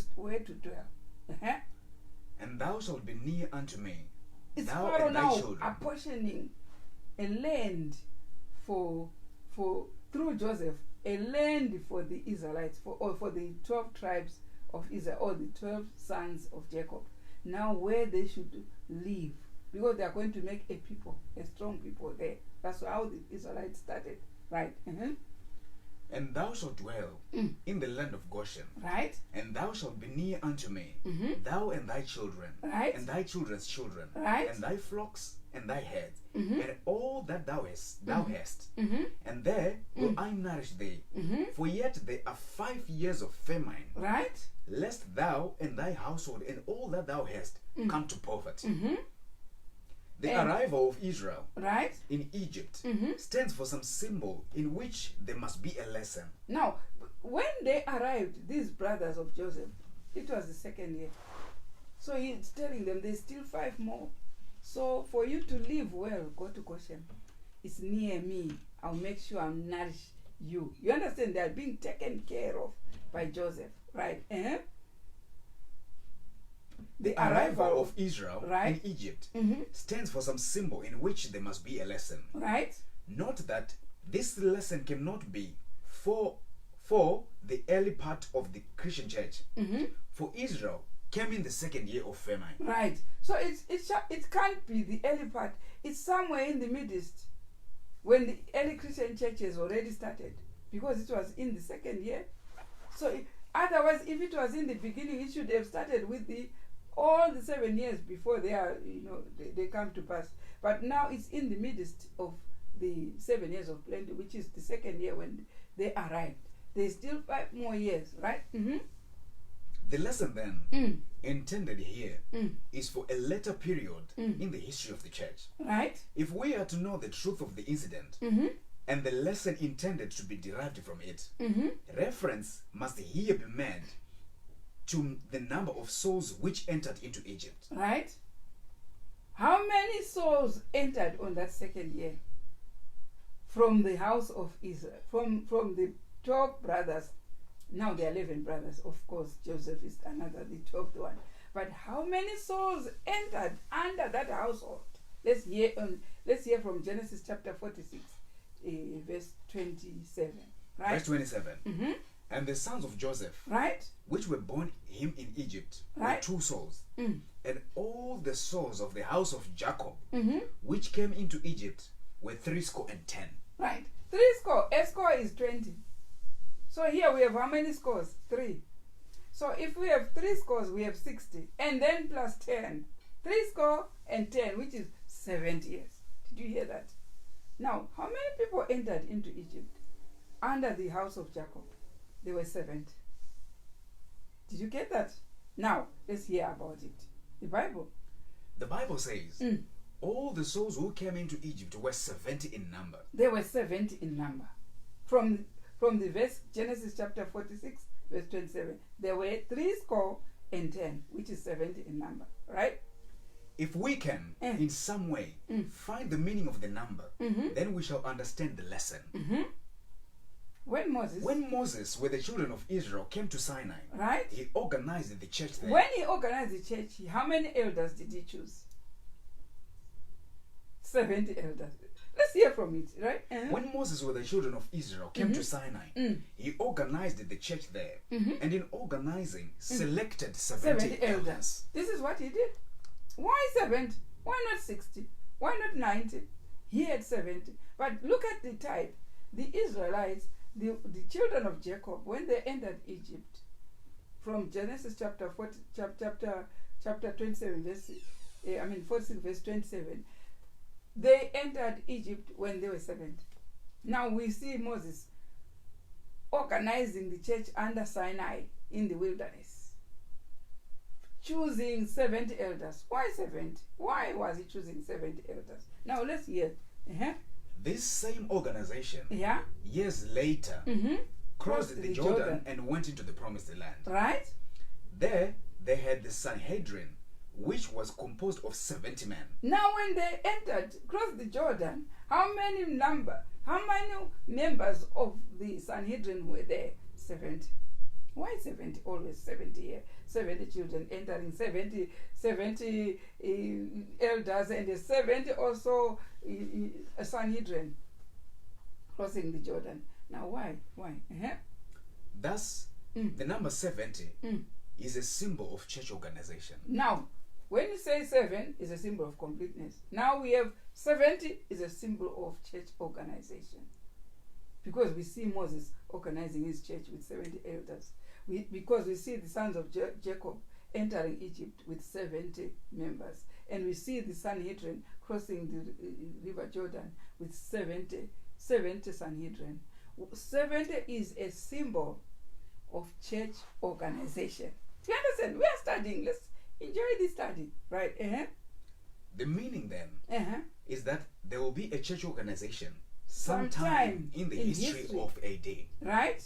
dwell. Uh-huh. And thou shalt be near unto me, It's thou Pharaoh and thy now children. apportioning a land for through Joseph, a land for the Israelites, for the 12 tribes of Israel, or the 12 sons of Jacob. Now where they should live, because they are going to make a people, a strong people there. That's how the Israelites started, right? Uh-huh. And thou shalt dwell in the land of Goshen. Right? And thou shalt be near unto me, thou and thy children, Right. and thy children's children, Right. and thy flocks and thy herds, and all that thou hast, Mm-hmm. and there will I nourish thee. For yet there are 5 years of famine, Right? lest thou and thy household and all that thou hast come to poverty. The And- arrival of Israel Right? in Egypt stands for some symbol in which there must be a lesson. Now, when they arrived, these brothers of Joseph, it was the second year. So he's telling them there's still 5 more. So for you to live well, go to Goshen. It's near me. I'll make sure I'll nourish you. You understand? They are being taken care of by Joseph, right? Uh-huh. The arrival of Israel Right. in Egypt Mm-hmm. stands for some symbol in which there must be a lesson. Right? Note that this lesson cannot be for the early part of the Christian church. For Israel came in the second year of famine. Right. So it can't be the early part. It's somewhere in the midst when the early Christian churches already started, because it was in the second year. So otherwise, if it was in the beginning, it should have started with all the 7 years before they come to pass. But now it's in the midst of the 7 years of plenty, which is the second year when they arrived. There's still 5 more years, right? The lesson then intended here is for a later period in the history of the church. Right? If we are to know the truth of the incident and the lesson intended to be derived from it, reference must here be made to the number of souls which entered into Egypt. Right? How many souls entered on that second year from the house of Israel, from the 12 brothers? Now there are 11 brothers, of course. Joseph is another, the 12th one. But how many souls entered under that household? Let's hear from Genesis chapter 46, verse 27. Right? Verse 27. And the sons of Joseph, Right? which were born him in Egypt, Right. were 2 souls. And all the souls of the house of Jacob, Mm-hmm. which came into Egypt, were 70. Right. 3 score. A score is 20. So here we have how many scores? 3. So if we have 3 scores, we have 60. And then plus 10. 3 score and 10, which is 70 years. Did you hear that? Now, how many people entered into Egypt under the house of Jacob? There were 70. Did you get that? Now, let's hear about it. The Bible. The Bible says, all the souls who came into Egypt were 70 in number. There were 70 in number. From the verse Genesis chapter 46, verse 27, there were 70, which is 70 in number, right? If we can, in some way, find the meaning of the number, then we shall understand the lesson. When Moses, with the children of Israel, came to Sinai, right? he organized the church there. When he organized the church, how many elders did he choose? 70 elders. Let's hear from it, right? When Moses with the children of Israel came to Sinai, he organized the church there, and in organizing, selected 70 elders. This is what he did. Why 70? Why not 60? Why not 90? He had 70. But look at the type. The Israelites, the children of Jacob, when they entered Egypt, from Genesis chapter 40, chapter 27, 46, verse 27, they entered Egypt when they were 70. Now we see Moses organizing the church under Sinai in the wilderness. choosing 70 elders? Why 70? Why was he choosing 70 elders? Now let's hear. This same organization, Yeah. years later, crossed the Jordan and went into the promised land. Right? There, they had the Sanhedrin, which was composed of 70 men. Now when they crossed the Jordan, how many members of the Sanhedrin were there? 70. Why 70? Always 70 here. 70 children entering, 70 elders, and 70 also a Sanhedrin crossing the Jordan. Now why? Thus, the number 70 is a symbol of church organization. Now, when you say 7 is a symbol of completeness. Now we have 70 is a symbol of church organization. Because we see Moses organizing his church with 70 elders. Because we see the sons of Jacob entering Egypt with 70 members. And we see the Sanhedrin crossing the river Jordan with 70 Sanhedrin. 70 is a symbol of church organization. You understand? We are studying. Let's enjoy this study. Right? The meaning then is that there will be a church organization sometime in the history of AD. Right?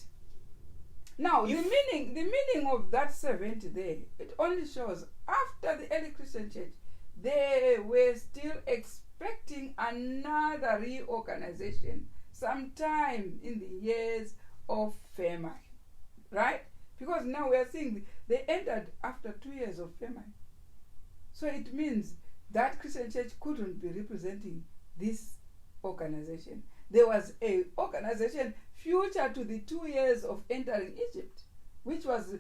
Now, the meaning of that 70 there, it only shows after the early Christian church, they were still expecting another reorganization sometime in the years of famine. Right? Because now we are seeing they entered after 2 years of famine. So it means that Christian church couldn't be representing this organization. There was a organization future to the 2 years of entering Egypt, which was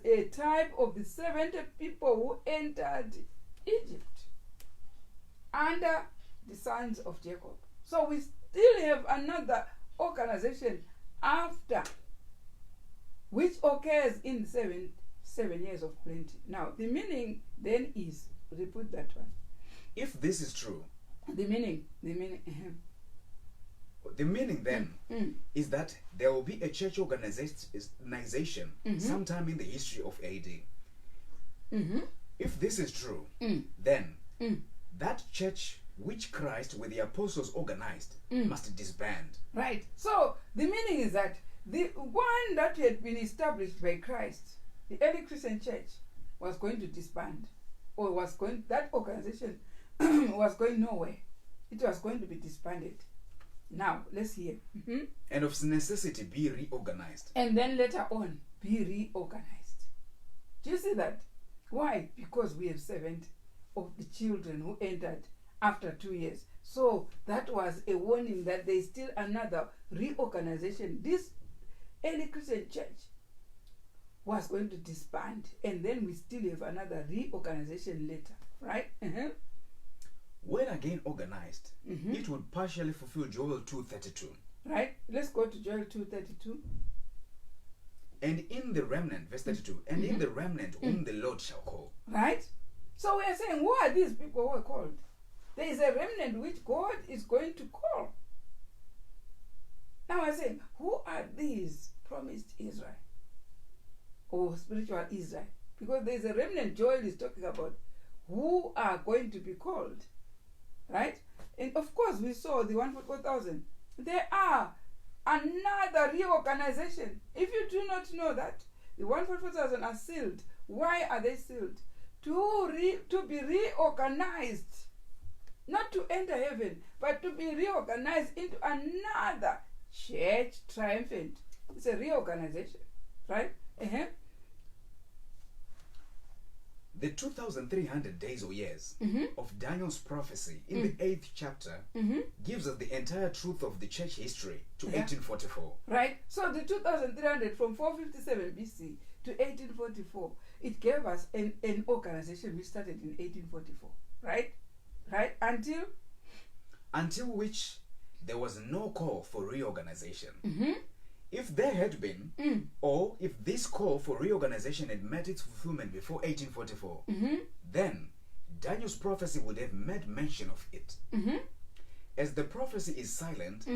a type of the 70 people who entered Egypt under the sons of Jacob. So we still have another organization after, which occurs in the seven years of plenty. Now the meaning then is, repeat that one. If this is true, the meaning then is that there will be a church organization sometime in the history of AD. If this is true, then that church which Christ with the apostles organized must disband. Right. So the meaning is that the one that had been established by Christ, the early Christian church, was going to disband, or that organization was going nowhere. It was going to be disbanded. Now, let's hear. And of necessity be reorganized. And then later on, be reorganized. Do you see that? Why? Because we have 70 of the children who entered after 2 years. So that was a warning that there is still another reorganization. This early Christian church was going to disband, and then we still have another reorganization later. Right? When again organized, it would partially fulfill Joel 2:32. Right? Let's go to Joel 2:32. And in the remnant, verse 32, and in the remnant whom the Lord shall call. Right? So we are saying, who are these people who are called? There is a remnant which God is going to call. Now we're saying, who are these promised Israel? Or spiritual Israel? Because there is a remnant Joel is talking about who are going to be called. Right? And of course we saw the 144,000. There are another reorganization. If you do not know that, the 144,000 are sealed. Why are they sealed? To be reorganized. Not to enter heaven, but to be reorganized into another church triumphant. It's a reorganization. Right? The 2,300 days or years of Daniel's prophecy in the 8th chapter gives us the entire truth of the church history to 1844. Right? So the 2,300 from 457 BC to 1844, it gave us an organization which started in 1844. Right? Right? Until which there was no call for reorganization. If there had been, or if this call for reorganization had met its fulfillment before 1844, then Daniel's prophecy would have made mention of it. As the prophecy is silent,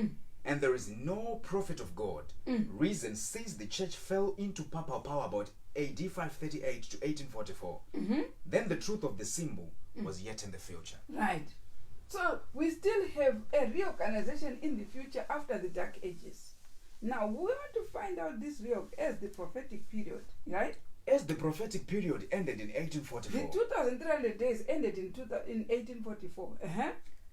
and there is no prophet of God, reason since the church fell into papal power about AD 538 to 1844. Then the truth of the symbol was yet in the future. Right. So we still have a reorganization in the future after the Dark Ages. Now we want to find out this as the prophetic period, right? As the prophetic period ended in 1844, the 2,300 days ended in 1844.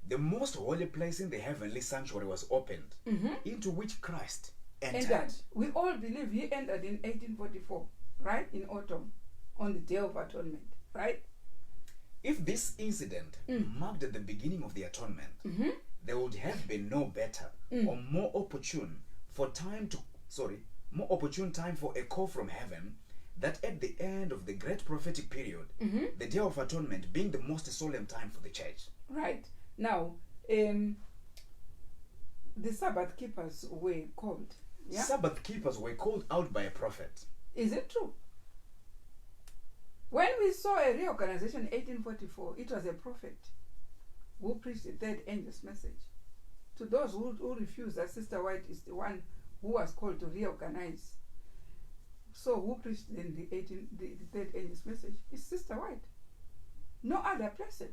the most holy place in the heavenly sanctuary was opened, into which Christ entered. Entered. We all believe he entered in 1844, right? In autumn, on the Day of Atonement, right? If this incident marked the beginning of the atonement, there would have been no better or more opportune time for a call from heaven, that at the end of the great prophetic period, the Day of Atonement being the most solemn time for the church. Right. Now, the Sabbath keepers were called. Yeah? Sabbath keepers were called out by a prophet. Is it true? When we saw a reorganization in 1844, it was a prophet who preached the third angel's message. To those who refused that Sister White is the one who was called to reorganize. So who preached then the third angel's message? It's Sister White. No other person.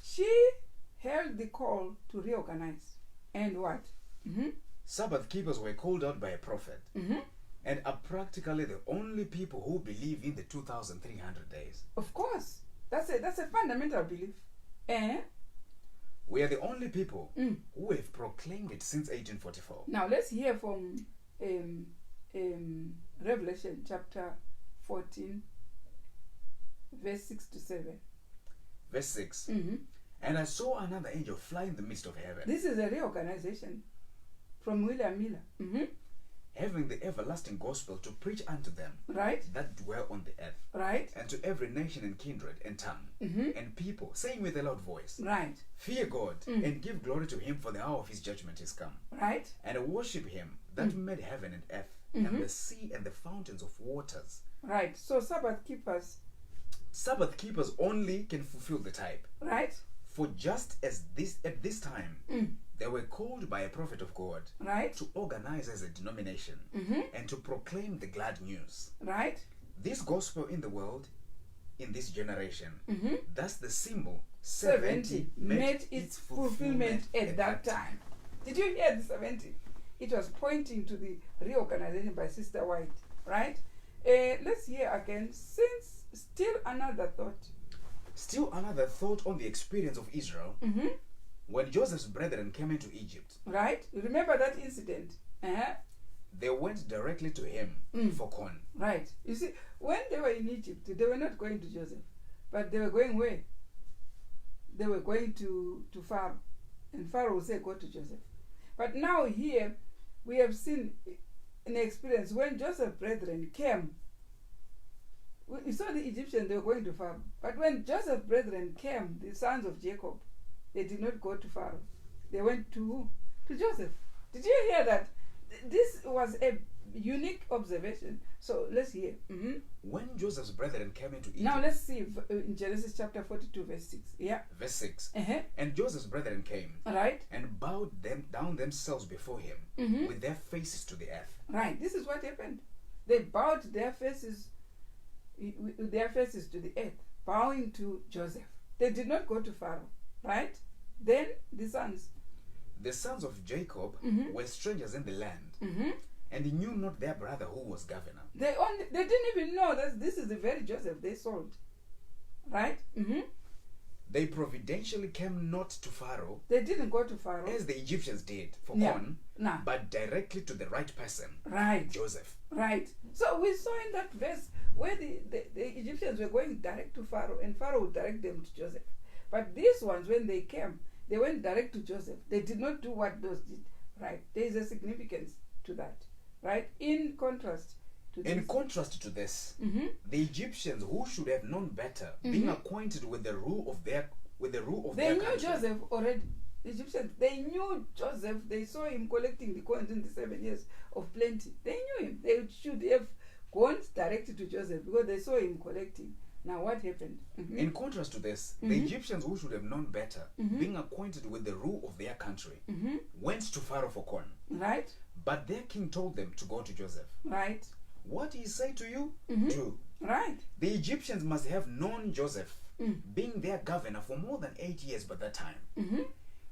She held the call to reorganize. And what? Sabbath keepers were called out by a prophet, and are practically the only people who believe in the 2,300 days. Of course. That's a fundamental belief. We are the only people who have proclaimed it since 1844. Now let's hear from Revelation chapter 14, verse 6 to 7. Verse 6. And I saw another angel fly in the midst of heaven. This is a reorganization from William Miller. Having the everlasting gospel to preach unto them, right, that dwell on the earth, right, and to every nation and kindred and tongue and people, saying with a loud voice, right, fear God and give glory to him, for the hour of his judgment is come, right, and worship him that made heaven and earth and the sea and the fountains of waters. Right. So Sabbath keepers only can fulfill the type, right, for just as at this time they were called by a prophet of God, right, to organize as a denomination and to proclaim the glad news, right, this gospel in the world, in this generation. Thus the symbol 70 made its fulfillment at that time. Did you hear the 70? It was pointing to the reorganization by Sister White, right? Let's hear again, since still another thought on the experience of Israel when Joseph's brethren came into Egypt. Right? You remember that incident? They went directly to him for corn. Right. You see, when they were in Egypt, they were not going to Joseph, but they were going where? They were going to Pharaoh. And Pharaoh would say, go to Joseph. But now here, we have seen an experience when Joseph's brethren came. We saw the Egyptians, they were going to Pharaoh. But when Joseph's brethren came, the sons of Jacob, they did not go to Pharaoh. They went to Joseph. Did you hear that? This was a unique observation. So let's hear. When Joseph's brethren came into Egypt. Now let's see in Genesis chapter 42, verse 6. Yeah. Verse 6. And Joseph's brethren came. Right. And bowed them down themselves before him with their faces to the earth. Right. This is what happened. They bowed their faces with their faces to the earth, bowing to Joseph. They did not go to Pharaoh. Right? Then the sons of Jacob were strangers in the land, and knew not their brother who was governor. They didn't even know that this is the very Joseph they sold. Right? They providentially came not to Pharaoh. They didn't go to Pharaoh as the Egyptians did for corn, but directly to the right person. Right. Joseph. Right. So we saw in that verse where the Egyptians were going direct to Pharaoh, and Pharaoh would direct them to Joseph. But these ones, when they came, they went direct to Joseph. They did not do what those did. Right? There is a significance to that. Right? In contrast to this, the Egyptians, who should have known better, being acquainted with the rule of their country. They knew Joseph already. The Egyptians, they knew Joseph. They saw him collecting the coins in the 7 years of plenty. They knew him. They should have gone directly to Joseph because they saw him collecting. Now what happened? In contrast to this, the Egyptians, who should have known better, being acquainted with the rule of their country, went to Pharaoh for corn. Right. But their king told them to go to Joseph. Right. what he said to you, do. Right. The Egyptians must have known Joseph, being their governor for more than 8 years by that time.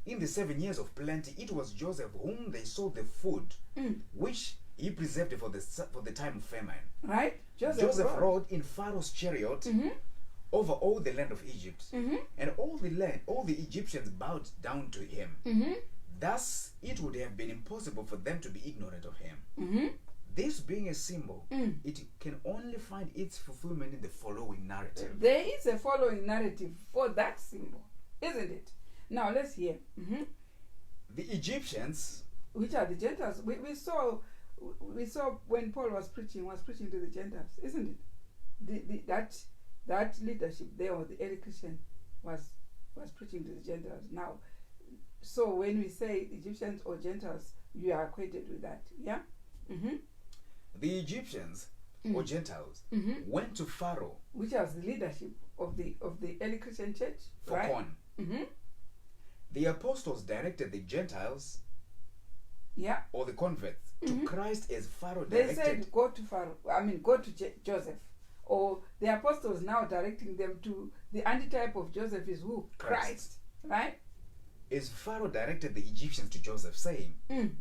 In the 7 years of plenty, it was Joseph whom they sold the food, which he preserved for the time of famine. Right. Joseph rode in Pharaoh's chariot over all the land of Egypt, and all the Egyptians bowed down to him. Thus, it would have been impossible for them to be ignorant of him. This being a symbol, it can only find its fulfillment in the following narrative. There is a following narrative for that symbol, isn't it? Now let's hear. The Egyptians, which are the Gentiles. We saw when Paul was preaching to the Gentiles, isn't it? That leadership there, or the early Christian, was preaching to the Gentiles. Now, so when we say Egyptians or Gentiles, you are acquainted with that, yeah? The Egyptians or Gentiles went to Pharaoh, which was the leadership of the early Christian church, for right? corn. The apostles directed the Gentiles, or the converts, to Christ as Pharaoh directed. They said, go to Pharaoh. Go to Joseph. Or the apostles now directing them to the antitype of Joseph is who? Christ. Right? As Pharaoh directed the Egyptians to Joseph, saying,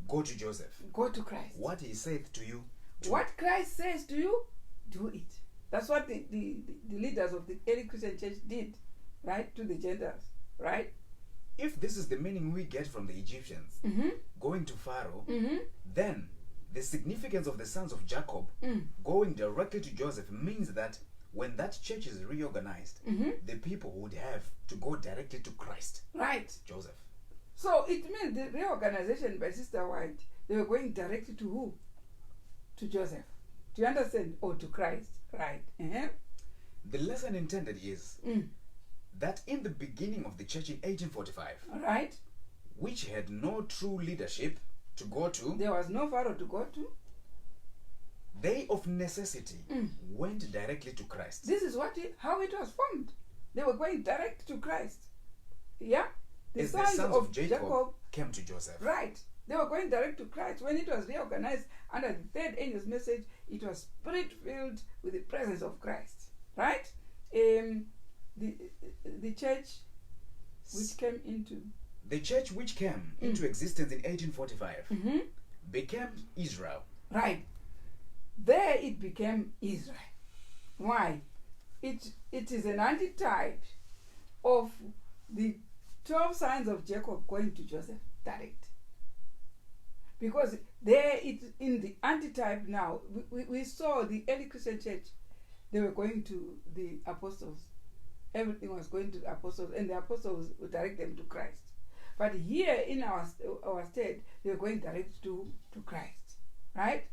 go to Joseph. Go to Christ. What he saith to you, do. What Christ says to you, do it. That's what the leaders of the early Christian church did, right? To the Gentiles, right? If this is the meaning we get from the Egyptians going to Pharaoh, then the significance of the sons of Jacob going directly to Joseph means that when that church is reorganized, the people would have to go directly to Christ. Right. Joseph. So it means the reorganization by Sister White, they were going directly to who? To Joseph. Do you understand? Or to Christ. Right. The lesson intended is that in the beginning of the church in 1845, right, which had no true leadership to go to, there was no Pharaoh to go to, they of necessity went directly to Christ. This is how it was formed. They were going direct to Christ. Yeah? The sons of Jacob came to Joseph. Right. They were going direct to Christ. When it was reorganized under the third angel's message, it was spirit-filled with the presence of Christ. Right? The church which came into... The church which came into existence in 1845 became Israel. Right. There it became Israel. Why? It is an antitype of the 12 sons of Jacob going to Joseph direct. Because there it in the antitype now, we saw the early Christian church, they were going to the apostles. Everything was going to the apostles, and the apostles would direct them to Christ. But here in our state, they were going direct to Christ. Right?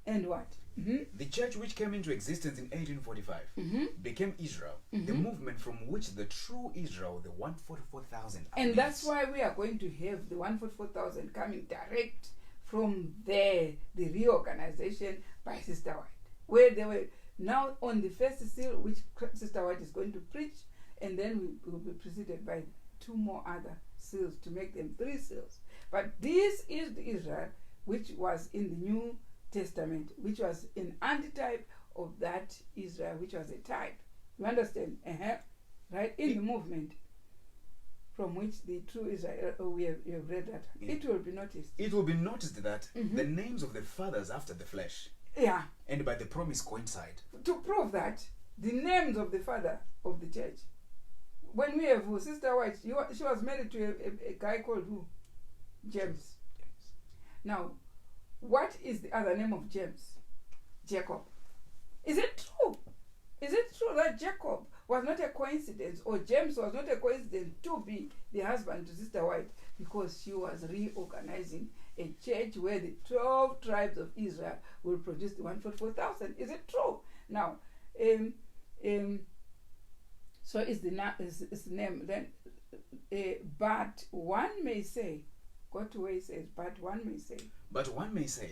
And what? The church which came into existence in 1845 became Israel, the movement from which the true Israel, the 144,000, and that's why we are going to have the 144,000 coming direct from there, the reorganization by Sister White, where they were now on the first seal, which Sister White is going to preach, and then we will be preceded by 2 more other seals to make them 3 seals. But this is the Israel which was in the New Testament, which was an antitype of that Israel, which was a type. You understand? Right? In the movement from which the true Israel, you have read that. It will be noticed. It will be noticed that the names of the fathers after the flesh, and by the promise coincide. To prove that, the names of the father of the church. When we have Sister White, she was married to a guy called who? James. Now, what is the other name of James? Jacob. Is it true? Is it true that Jacob was not a coincidence, or James was not a coincidence to be the husband to Sister White, because she was reorganizing a church where the 12 tribes of Israel will produce the 144,000? Is it true? Now, so is the name then? But one may say, go to where it says, but one may say. But one may say,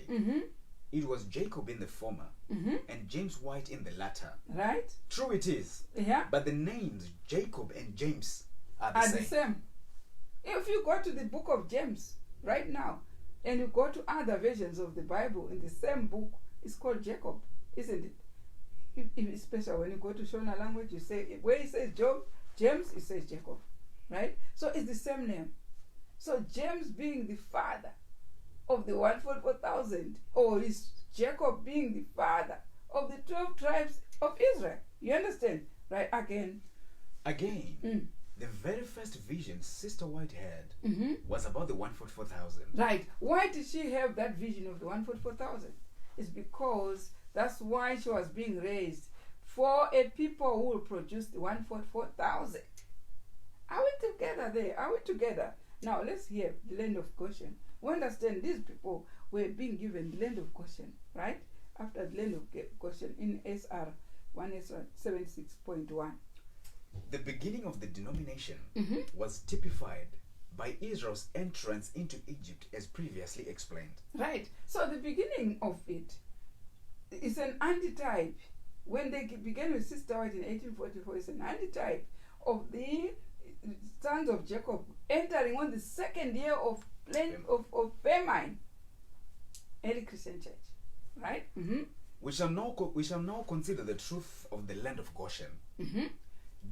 it was Jacob in the former, and James White in the latter. Right? True it is. Yeah. But the names Jacob and James are the same. If you go to the book of James right now, and you go to other versions of the Bible in the same book, it's called Jacob. isn't it? Especially when you go to Shona language, you say, where it says James, it says Jacob, right? So it's the same name. So James being the father of the 144,000, or is Jacob being the father of the 12 tribes of Israel. You understand? Right? Again. The very first vision Sister White had was about the 144,000. Right. Why did she have that vision of the 144,000? It's because that's why she was being raised for a people who will produce the 144,000. Are we together there? Are we together? Now let's hear the land of Goshen. We understand these people were being given the land of Goshen, right? After the land of Goshen in SR 176.1. The beginning of the denomination was typified by Israel's entrance into Egypt, as previously explained. Right. So the beginning of it is an antitype. When they began with Sister White in 1844, it's an antitype of the sons of Jacob entering on the second year of famine. Early Christian church. Right? We shall now consider the truth of the land of Goshen.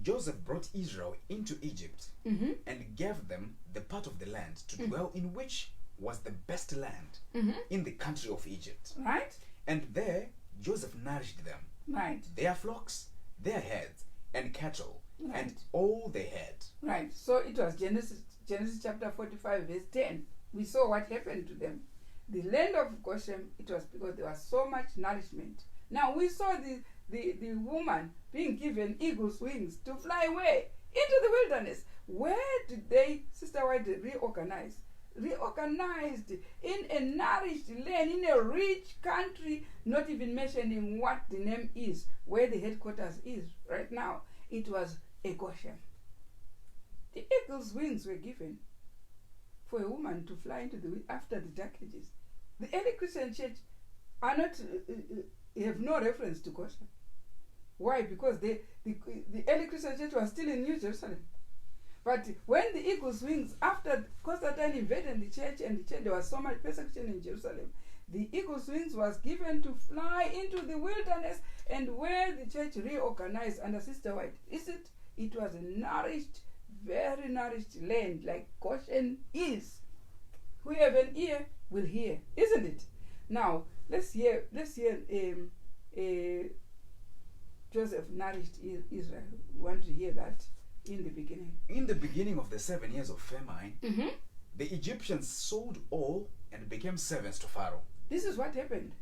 Joseph brought Israel into Egypt and gave them the part of the land to dwell in, which was the best land in the country of Egypt. Right. And there Joseph nourished them. Right. Their flocks, their herds, and cattle, and all they had. Right. So it was Genesis chapter 45 verse 10. We saw what happened to them. The land of Goshen, it was because there was so much nourishment. Now we saw the woman being given eagle's wings to fly away into the wilderness. Where did they, Sister White, reorganize? Reorganized in a nourished land, in a rich country, not even mentioning what the name is, where the headquarters is right now. It was a Goshen. The eagle's wings were given for a woman to fly into the after the Dark Ages. The early Christian church are not have no reference to Goshen. Why? Because the early Christian church was still in New Jerusalem. But when the eagle's wings, after Constantine invaded the church and the church, there was so much persecution in Jerusalem, the eagle's wings was given to fly into the wilderness, and where the church reorganized under Sister White. It was a nourished, very nourished land, like Goshen is. Who have an ear will hear, isn't it? Now let's hear Joseph nourished Israel. We want to hear that in the beginning. In the beginning of the 7 years of famine, the Egyptians sold all and became servants to Pharaoh. This is what happened.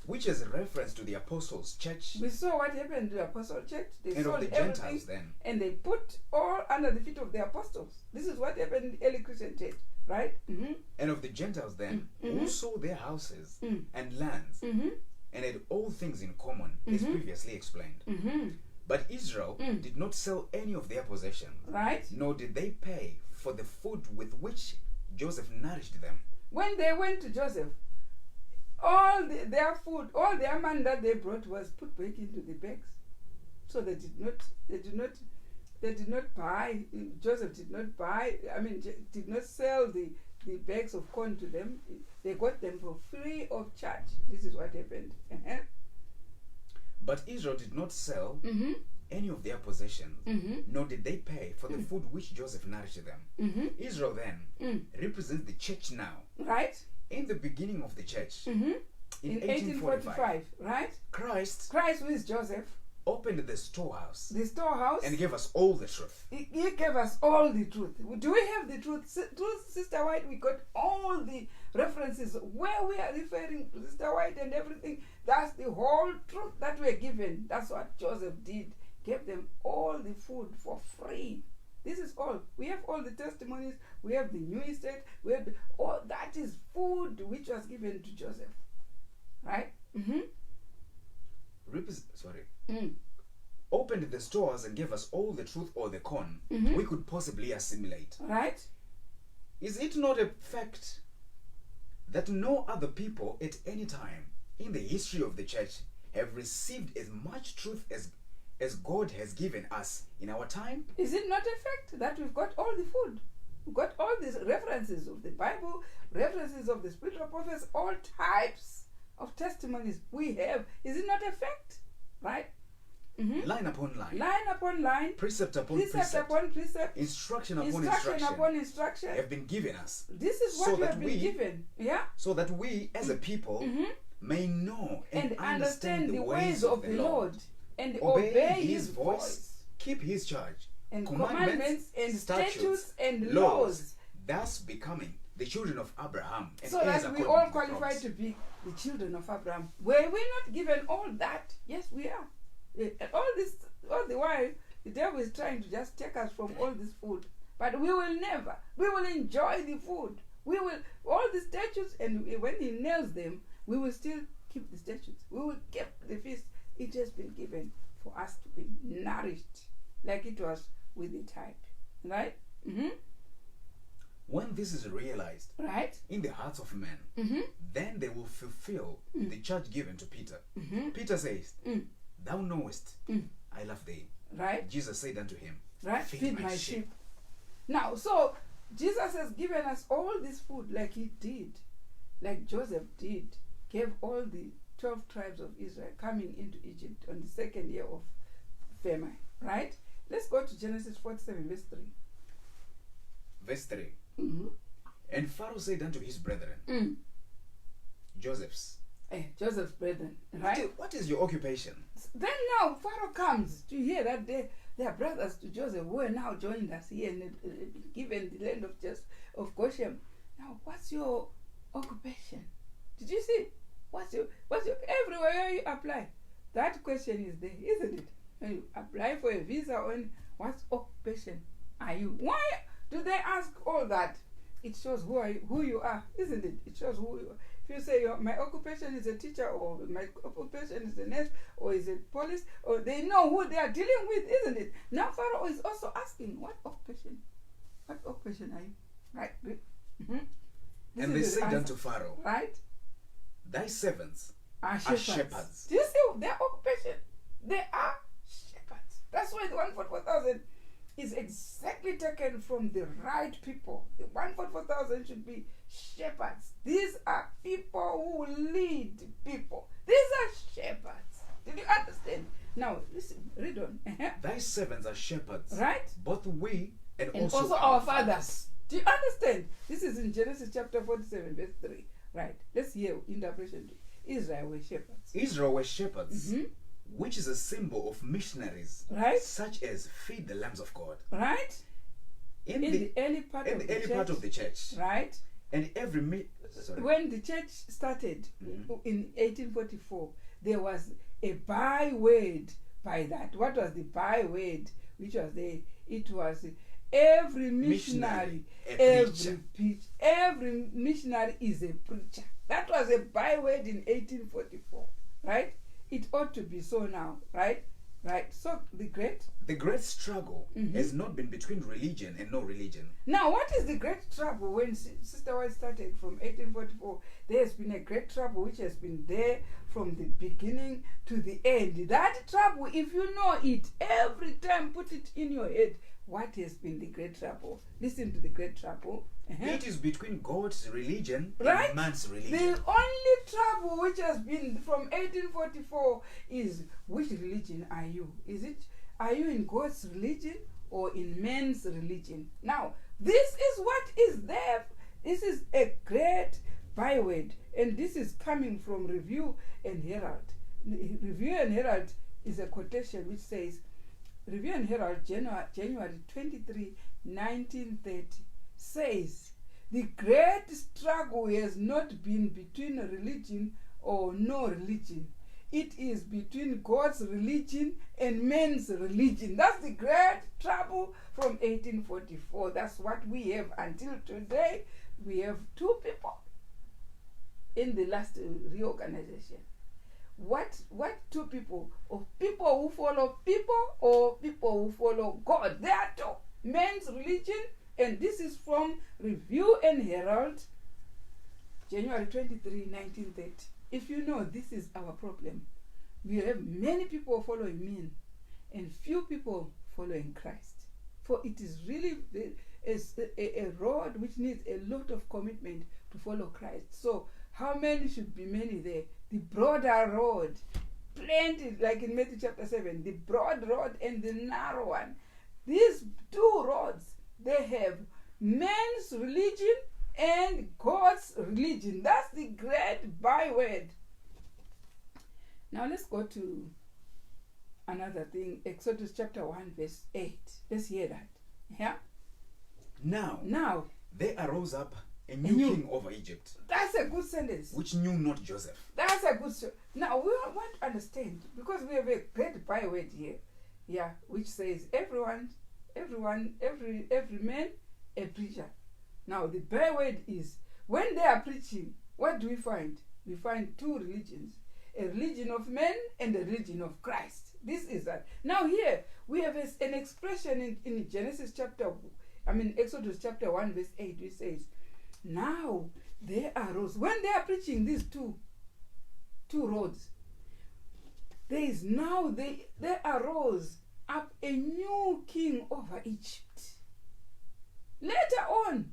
Which is a reference to the Apostles' Church. We saw what happened to the Apostles' Church. They and sold of the everything, Gentiles then. and they put all under the feet of the apostles. This is what happened in the early Christian church, right? And of the Gentiles then, who sold their houses and lands and had all things in common, as previously explained. But Israel did not sell any of their possessions, right? Nor did they pay for the food with which Joseph nourished them. When they went to Joseph, all their food, all their money that they brought was put back into the bags. So they did not buy. Joseph did not buy. Did not sell the bags of corn to them. They got them for free of charge. This is what happened. But Israel did not sell any of their possessions, nor did they pay for the food which Joseph nourished them. Israel then represents the church now. Right. In the beginning of the church, in 1845, right? Christ, who is Joseph, opened the storehouse, and gave us all the truth. He gave us all the truth. Do we have the truth? Sister White, we got all the references where we are referring to Sister White and everything. That's the whole truth that we're given. That's what Joseph did. Gave them all the food for free. This is all. We have all the testimonies. We have the new estate. We have all that is food which was given to Joseph. Right? Opened the stores and gave us all the truth or the corn we could possibly assimilate. Right? Is it not a fact that no other people at any time in the history of the church have received as much truth as God has given us in our time? Is it not a fact that we've got all the food? We've got all these references of the Bible, references of the spiritual prophets, all types of testimonies we have. Is it not a fact? Right? Mm-hmm. Line upon line. Line upon line. Precept upon precept upon precept. Instruction upon instruction upon instruction. Have been given us. This is what we have been given. Yeah. So that we, as a people, may know and understand the ways of the Lord. And obey his voice. Keep his charge. And commandments and statutes and laws. Thus becoming the children of Abraham. And so that we all qualify to be the children of Abraham. Were we not given all that? Yes, we are. All the while, the devil is trying to just take us from all this food. But we will never. We will enjoy the food. We will, all the statutes, and when he nails them, we will still keep the statutes. We will keep the feast. It has been given for us to be nourished, like it was with the tithe. Right? Mm-hmm. When this is realized in the hearts of men, then they will fulfill the charge given to Peter. Peter says, Thou knowest I love thee. Right. Jesus said unto him, Feed my sheep. Now, so Jesus has given us all this food like he did, like Joseph did, gave all the 12 tribes of Israel coming into Egypt on the second year of famine. Right? Let's go to Genesis 47, verse 3. Verse 3. And Pharaoh said unto his brethren, Joseph's brethren, right? What is your occupation? Then now Pharaoh comes to hear that they are brothers to Joseph who are now joined us here and given the land of Goshen. Now, what's your occupation? Did you see? What's your everywhere you apply? That question is there, isn't it? When you apply for a visa, on what occupation are you? Why do they ask all that? It shows who you are, isn't it? It shows who you are. If you say my occupation is a teacher, or my occupation is a nurse, or is a police, or they know who they are dealing with, isn't it? Now Pharaoh is also asking, what occupation? What occupation are you? Right? And they said unto Pharaoh, right? Thy servants are shepherds. Do you see their occupation? They are shepherds. That's why the 144,000 is exactly taken from the right people. The 144,000 should be shepherds. These are people who lead people. These are shepherds. Did you understand? Now, listen, read on. Thy servants are shepherds. Right? Both we and also our fathers. Do you understand? This is in Genesis chapter 47, verse 3. Right. Let's hear interpretation. Israel were shepherds. Israel were shepherds. Which is a symbol of missionaries, right? Such as feed the lambs of God, right? In the early part of the church, right? And when the church started in 1844, there was a byword by that. What was the byword? Which was it was every missionary, every missionary is a preacher. That was a byword in 1844, right? It ought to be so now, right? Right. So the great struggle has not been between religion and no religion. Now, what is the great trouble? When Sister White started from 1844, there has been a great trouble which has been there from the beginning to the end. That trouble, if you know it, every time put it in your head. What has been the great trouble? Listen to the great trouble. It is between God's religion and man's religion. The only trouble which has been from 1844 is, which religion are you? Are you in God's religion or in man's religion? Now, this is what is there. This is a great byword, and this is coming from Review and Herald. Review and Herald is a quotation which says, Review and Herald, January 23, 1930, says, the great struggle has not been between religion or no religion. It is between God's religion and man's religion. That's the great trouble from 1844. That's what we have until today. We have two people in the last reorganization. What two people? Or people who follow people or people who follow God? There are two. Man's religion, and this is from Review and Herald, January 23, 1930. If you know, this is our problem. We have many people following men and few people following Christ. For it is really a road which needs a lot of commitment to follow Christ. So how many should be many there? the broader road. Plenty, like in Matthew chapter 7, the broad road and the narrow one. These two roads, they have man's religion and God's religion. That's the great byword. Now let's go to another thing. Exodus chapter 1 verse 8. Let's hear that. Yeah? Now there arose up a new king over Egypt. That's a good sentence. Which knew not Joseph. That's a good sentence. Now we want to understand, because we have a great byword here. Yeah, which says every man a preacher. Now the byword is, when they are preaching, what do we find? We find two religions. A religion of men and a religion of Christ. This is that. Now here we have an expression in Exodus chapter 1 verse 8, which says, now they arose. When they are preaching these two roads, there arose up a new king over Egypt. Later on,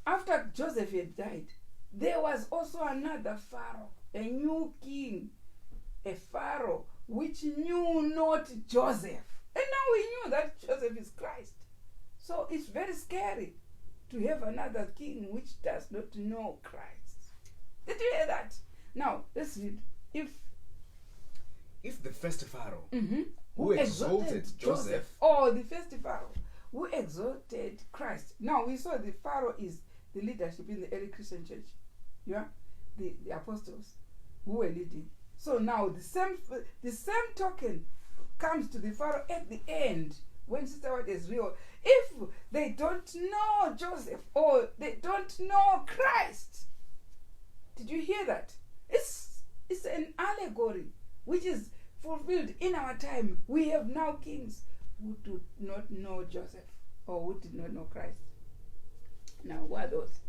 after Joseph had died, there was also another Pharaoh, a new king, a Pharaoh which knew not Joseph. And now we knew that Joseph is Christ. So it's very scary to have another king which does not know Christ. Did you hear that? Now, let's read. If the first Pharaoh who exalted Joseph, or the first Pharaoh who exalted Christ. Now we saw the Pharaoh is the leadership in the early Christian church. Yeah? The apostles who were leading. So now the same token comes to the Pharaoh at the end, when Sister White is real. If they don't know Joseph or they don't know Christ, did you hear that? It's an allegory which is fulfilled in our time. We have now kings who do not know Joseph or who did not know Christ. Now, what are those?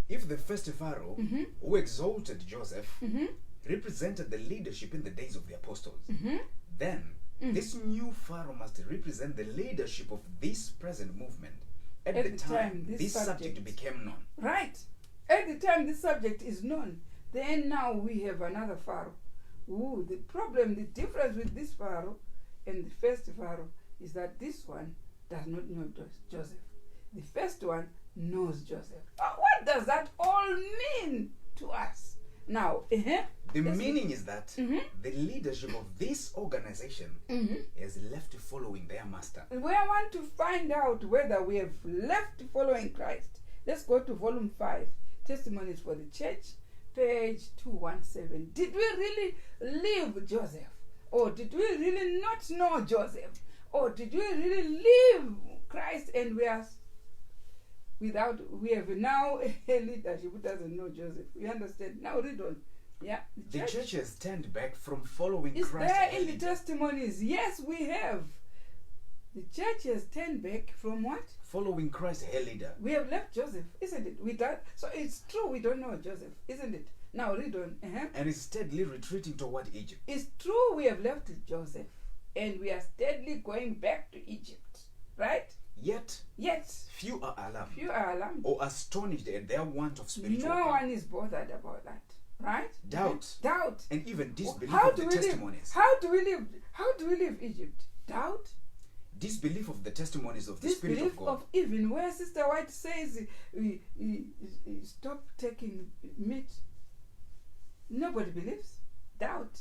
If the first Pharaoh who exalted Joseph represented the leadership in the days of the apostles, then this new Pharaoh must represent the leadership of this present movement at the time this subject became known. Right. At the time this subject is known, then now we have another Pharaoh. Ooh, the difference with this Pharaoh and the first Pharaoh is that this one does not know Joseph. The first one knows Joseph. What does that all mean to us? Now, the meaning is that the leadership of this organization is left following their master. We want to find out whether we have left following Christ. Let's go to volume 5, Testimonies for the Church, page 217. Did we really leave Joseph? Or did we really not know Joseph? Or did we really leave Christ and we have now a leadership who doesn't know Joseph? You understand? Now read on. Yeah. The church has turned back from following Christ. Is there in the testimonies? Yes, we have. The church has turned back from what? Following Christ, her leader. We have left Joseph, isn't it? So it's true we don't know Joseph, isn't it? Now read on. And is steadily retreating toward Egypt. It's true we have left Joseph and we are steadily going back to Egypt, right? Yet few are alarmed or astonished at their want of spiritual power. No one is bothered about that, right? Doubt and even disbelief of the testimonies. How do we leave Egypt? Doubt, disbelief of the testimonies of the Spirit of God. Of even where Sister White says we stop taking meat, nobody believes. Doubt.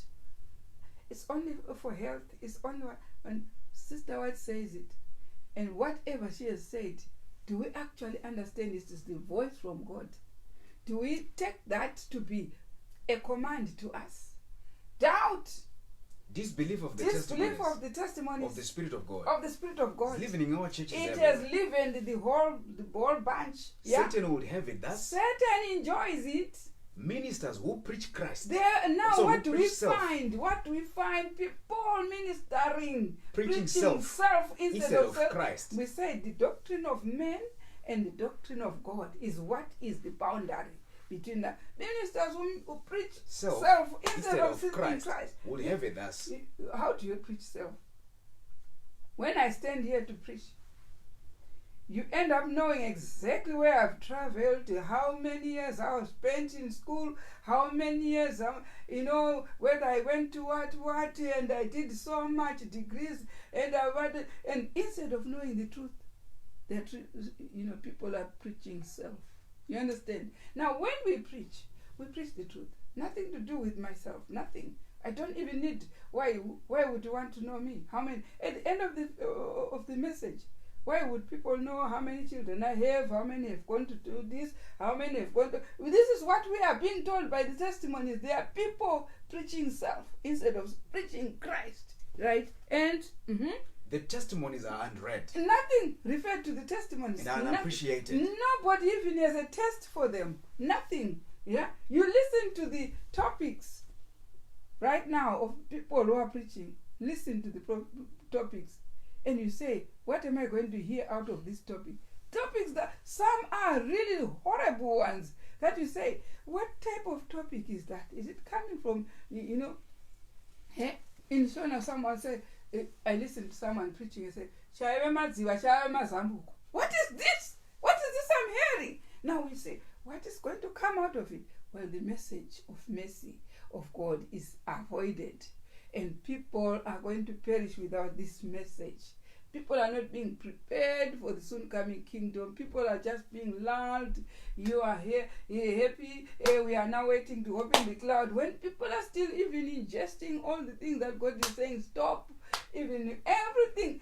It's only for health. It's only when Sister White says it. And whatever she has said, do we actually understand this is the voice from God? Do we take that to be a command to us? Doubt. Disbelief of the testimonies of the Spirit of God. Of the Spirit of God. It's living in our churches. It has lived the whole bunch. Yeah. Satan would have it. Satan enjoys it. Ministers who preach Christ. What do we find? What do we find? People ministering, preaching self instead of Christ. We say the doctrine of men and the doctrine of God is what is the boundary between the ministers who preach self instead of Christ. Would have it thus. How do you preach self? When I stand here to preach, You end up knowing exactly where I've traveled, how many years I was spent in school, how many years, whether I went to what, and I did so much degrees, and instead of knowing the truth, people are preaching self. You understand? Now, when we preach the truth. Nothing to do with myself. Nothing. I don't even need. Why would you want to know me? How many? At the end of the message, why would people know how many children I have? How many have gone to do this? How many have gone to? This is what we are being told by the testimonies. There are people preaching self instead of preaching Christ, right? And the testimonies are unread. Nothing referred to the testimonies. And unappreciated. Nobody even has a test for them. Nothing. Yeah, you listen to the topics right now of people who are preaching. Listen to the topics, and you say, "What am I going to hear out of this topic?" Topics that some are really horrible ones. That you say, "What type of topic is that? Is it coming from In Shona, someone said, I listened to someone preaching and said, "What is this? What is this I'm hearing?" Now we say, what is going to come out of it? Well, the message of mercy of God is avoided, and people are going to perish without this message. People are not being prepared for the soon coming kingdom. People are just being lulled. You are here, you're happy. We are now waiting to open the cloud. When people are still even ingesting all the things that God is saying, stop, even everything.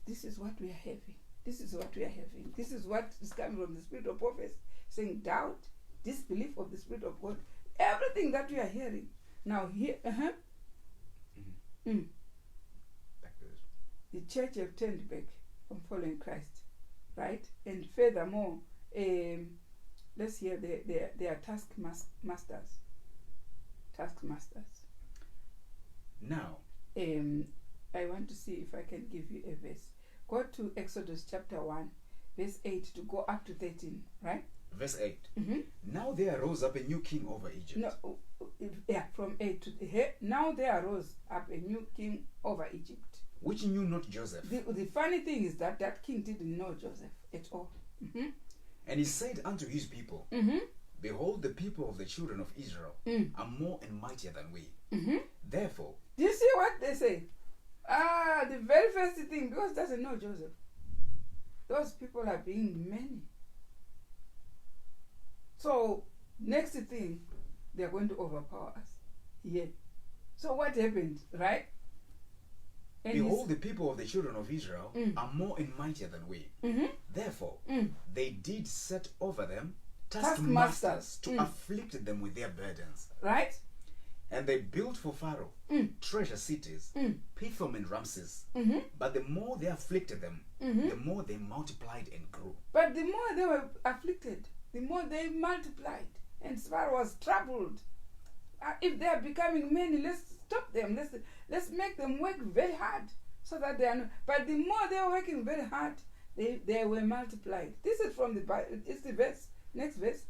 This is what we are having. This is what we are having. This is what is coming from the spirit of prophecy, saying doubt, disbelief of the Spirit of God, everything that we are hearing. Now here, the church have turned back from following Christ, right? And furthermore, let's hear their taskmasters. Now, I want to see if I can give you a verse. Go to Exodus chapter 1, verse 8 to go up to 13, right? Verse 8. Now there arose up a new king over Egypt. From 8 to here. Now there arose up a new king over Egypt, which knew not Joseph. The funny thing is that king didn't know Joseph at all. And he said unto his people, Behold, the people of the children of Israel are more and mightier than we. Therefore, do you see what they say? The very first thing, because doesn't know Joseph. Those people are being many. So, next thing, they are going to overpower us. Yeah. So what happened, right? And behold, the people of the children of Israel are more and mightier than we. Therefore, they did set over them taskmasters to afflict them with their burdens. Right? And they built for Pharaoh treasure cities, Pithom and Ramses. But the more they afflicted them, the more they multiplied and grew. But the more they were afflicted, the more they multiplied. And Pharaoh was troubled. If they are becoming many, let's stop them. Let's make them work very hard, so that they are not. But the more they are working very hard, they were multiplied. This is from the Bible. It's the verse. Next verse.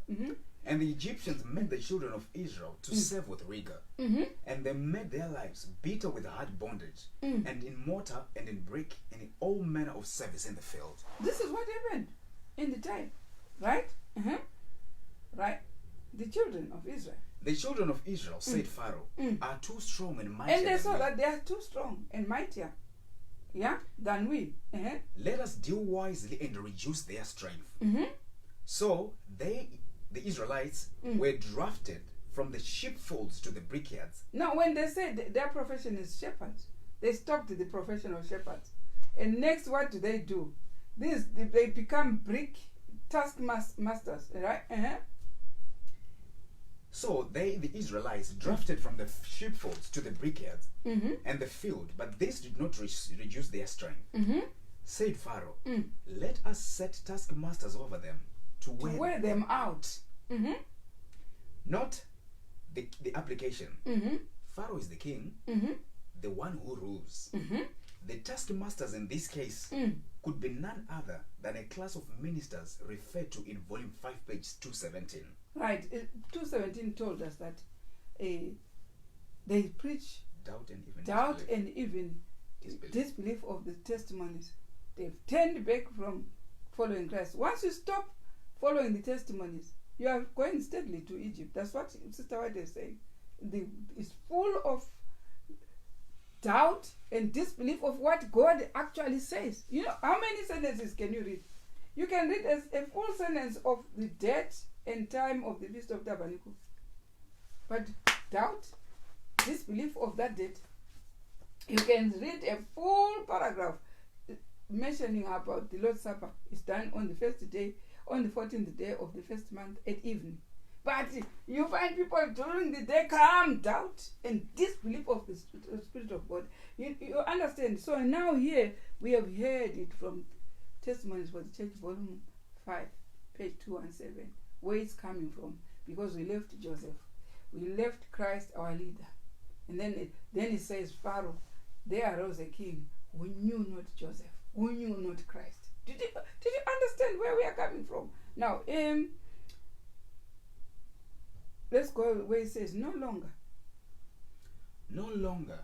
And the Egyptians made the children of Israel to serve with rigor. And they made their lives bitter with hard bondage, and in mortar and in brick and in all manner of service in the field. This is what happened in the time, right? Right? The children of Israel. The children of Israel, said Pharaoh, are too strong and mightier. And they saw that they are too strong and mightier, than we. Let us deal wisely and reduce their strength. So they, the Israelites, were drafted from the sheepfolds to the brickyards. Now, when they said their profession is shepherds, they stopped the profession of shepherds. And next, what do? They become brick taskmasters, right? So they, the Israelites, drafted from the sheepfolds to the brickyards and the field, but this did not reduce their strength. Said Pharaoh, let us set taskmasters over them to wear them out. Not the application. Pharaoh is the king, the one who rules. The taskmasters in this case could be none other than a class of ministers referred to in volume 5, page 217. Right. 217 told us that they preach doubt and even disbelief of the testimonies. They've turned back from following Christ. Once you stop following the testimonies, you are going steadily to Egypt. That's what Sister White is saying. It's full of doubt and disbelief of what God actually says. You know, how many sentences can you read? You can read a full sentence of the date and time of the Feast of Tabernacles. But doubt, disbelief of that date. You can read a full paragraph mentioning about the Lord's Supper. It's done on the first day, on the 14th day of the first month at evening. But you find people during the day calm doubt and disbelief of the Spirit of God. You understand? So now here we have heard it from Testimonies for the Church, volume 5, page 217, where it's coming from. Because we left Joseph. We left Christ, our leader. And then it says, Pharaoh, there arose a king who knew not Joseph, who knew not Christ. Did you understand where we are coming from? Now, let's go where it says no longer. No longer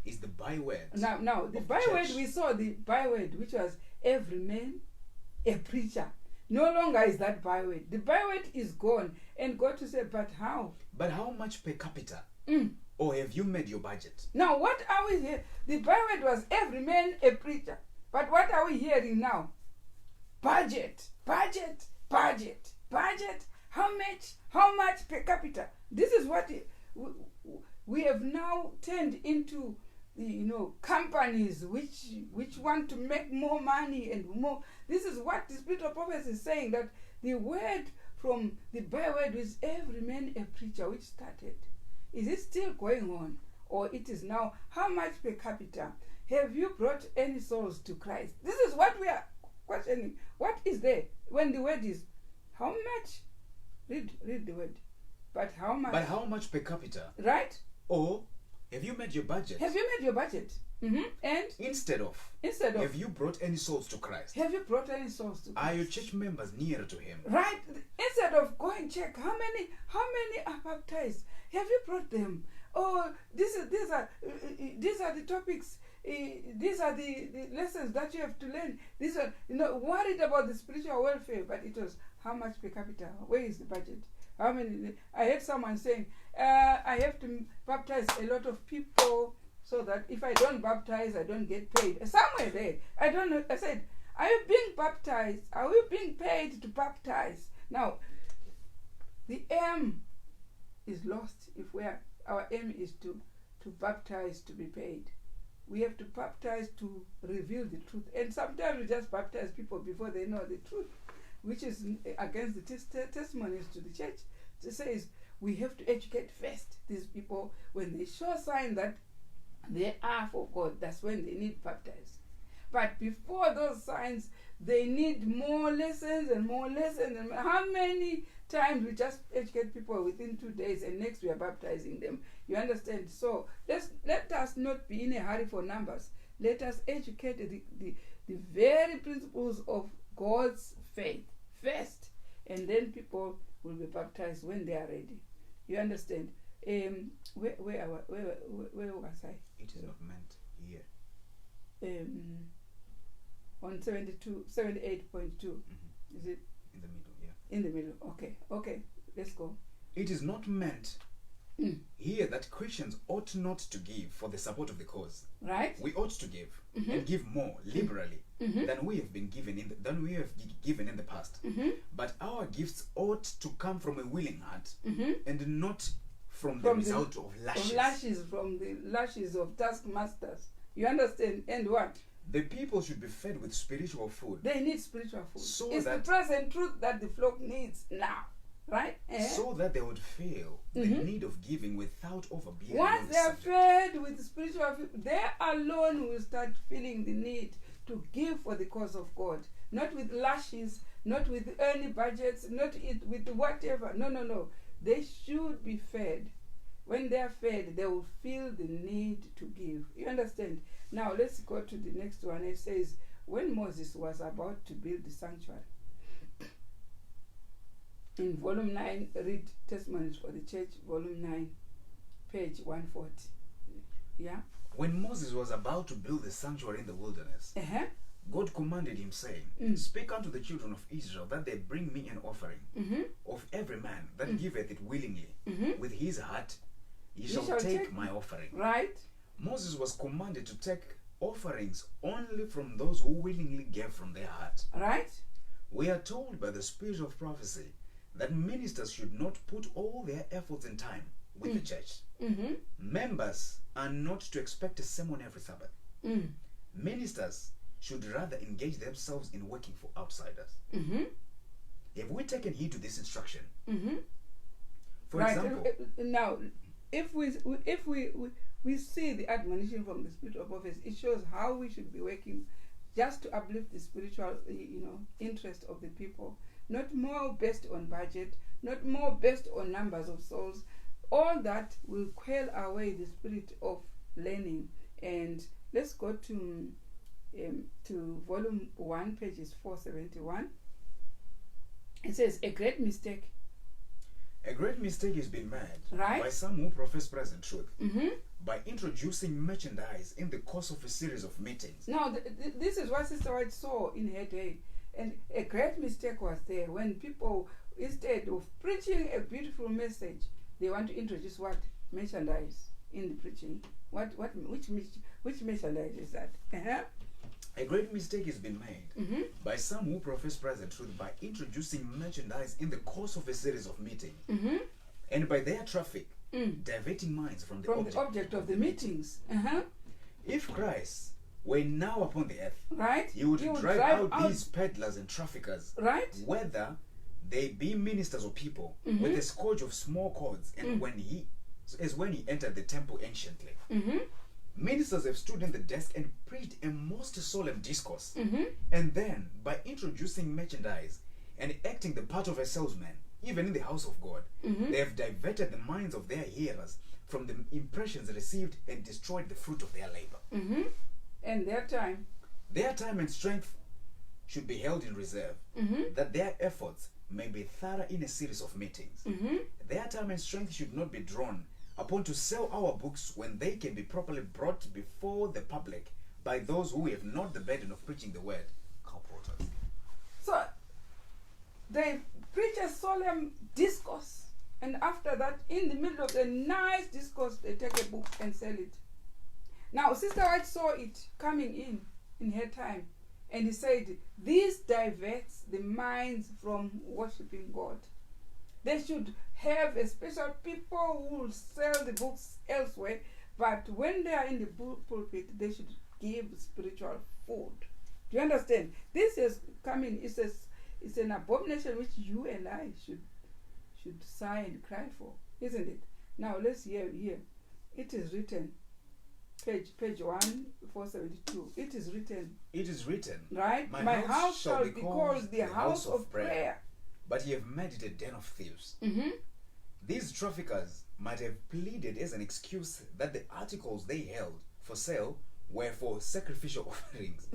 is the byword. Now the byword, we saw the byword, which was every man a preacher. No longer is that byword. The byword is gone. And God to say, but how? But how much per capita? Or have you made your budget? Now, what are we here? The byword was every man a preacher. But what are we hearing now? Budget, budget, budget, budget. How much per capita? This is what we have now turned into, companies which want to make more money and more. This is what the Spirit of Prophecy is saying, that the word from the byword is every man a preacher, which started. Is it still going on? Or it is now, how much per capita? Have you brought any souls to Christ? This is what we are questioning. What is there when the word is, how much? Read the word. But how much? But how much per capita? Right? Or have you made your budget? Have you made your budget? And instead of, have you brought any souls to Christ? Have you brought any souls to Christ? Are your church members nearer to Him? Right. Instead of going check how many are baptized, have you brought them? Oh, these are the topics. These are the lessons that you have to learn. These are worried about the spiritual welfare, but it was how much per capita? Where is the budget? How many? I heard someone saying, I have to baptize a lot of people so that if I don't baptize, I don't get paid. Somewhere there. I don't know. I said, are you being baptized? Are we being paid to baptize? Now, the aim is lost if our aim is to baptize to be paid. We have to baptize to reveal the truth. And sometimes we just baptize people before they know the truth, which is against the testimonies to the church. It says we have to educate first these people. When they show sign that they are for God, that's when they need baptized. But before those signs, they need more lessons and more lessons. And how many times we just educate people within 2 days and next we are baptizing them? You understand? So let us not be in a hurry for numbers. Let us educate the very principles of God's faith first, and then people will be baptized when they are ready. You understand? Where was I? It is not meant here. On 78.2. Is it? In the middle, yeah. In the middle. Okay. Let's go. It is not meant here that Christians ought not to give for the support of the cause. Right. We ought to give and give more liberally than we have been given in the past. But our gifts ought to come from a willing heart and not from the result of lashes. From the lashes of taskmasters. You understand? And what? The people should be fed with spiritual food. They need spiritual food. So it's the present truth that the flock needs now. Right? So that they would feel the need of giving without overbearing. Once they are fed with spiritual food, they alone will start feeling the need to give for the cause of God. Not with lashes, not with any budgets, not with whatever. No. They should be fed. When they are fed, they will feel the need to give. You understand? Now let's go to the next one. It says, when Moses was about to build the sanctuary, in volume 9, read Testimonies for the Church, volume 9, page 140. Yeah? When Moses was about to build the sanctuary in the wilderness, God commanded him, saying, Speak unto the children of Israel that they bring me an offering of every man that giveth it willingly with his heart, he shall take my offering. Right. Moses was commanded to take offerings only from those who willingly gave from their heart. Right. We are told by the spirit of prophecy that ministers should not put all their efforts and time with the church. Members are not to expect a sermon every Sabbath. Ministers should rather engage themselves in working for outsiders. Have we taken heed to this instruction? For example, now, if we see the admonition from the spirit of prophecy, it shows how we should be working just to uplift the spiritual, interest of the people. Not more based on budget, not more based on numbers of souls. All that will quell away the spirit of learning. And let's go to volume 1, pages 471. It says, a great mistake has been made by some who profess present truth by introducing merchandise in the course of a series of meetings. Now, this is what Sister White saw in her day. And a great mistake was there when people, instead of preaching a beautiful message, they want to introduce what? Merchandise in the preaching. Which merchandise is that? A great mistake has been made by some who profess present truth by introducing merchandise in the course of a series of meetings, and by their traffic, diverting minds from the object of the meetings. If Christ were now upon the earth, right, he would drive out these peddlers and traffickers, right, whether they be ministers or people, with a scourge of small cords, and when he entered the temple anciently. Ministers have stood in the desk and preached a most solemn discourse, and then, by introducing merchandise and acting the part of a salesman, even in the house of God, they have diverted the minds of their hearers from the impressions received and destroyed the fruit of their labor. And their time and strength should be held in reserve, that their efforts may be thorough in a series of meetings. Their time and strength should not be drawn upon to sell our books when they can be properly brought before the public by those who have not the burden of preaching the word. So they preach a solemn discourse, and after that, in the middle of the nice discourse, they take a book and sell it. Now, Sister White saw it coming in her time, and he said, this diverts the minds from worshiping God. They should have a special people who will sell the books elsewhere, but when they are in the pulpit, they should give spiritual food. Do you understand? This is coming. It's an abomination which you and I should sigh and cry for, isn't it? Now let's hear here. It is written, page 1, 472. It is written. Right? My house shall be called the house of prayer. But ye have made it a den of thieves. These traffickers might have pleaded as an excuse that the articles they held for sale were for sacrificial offerings.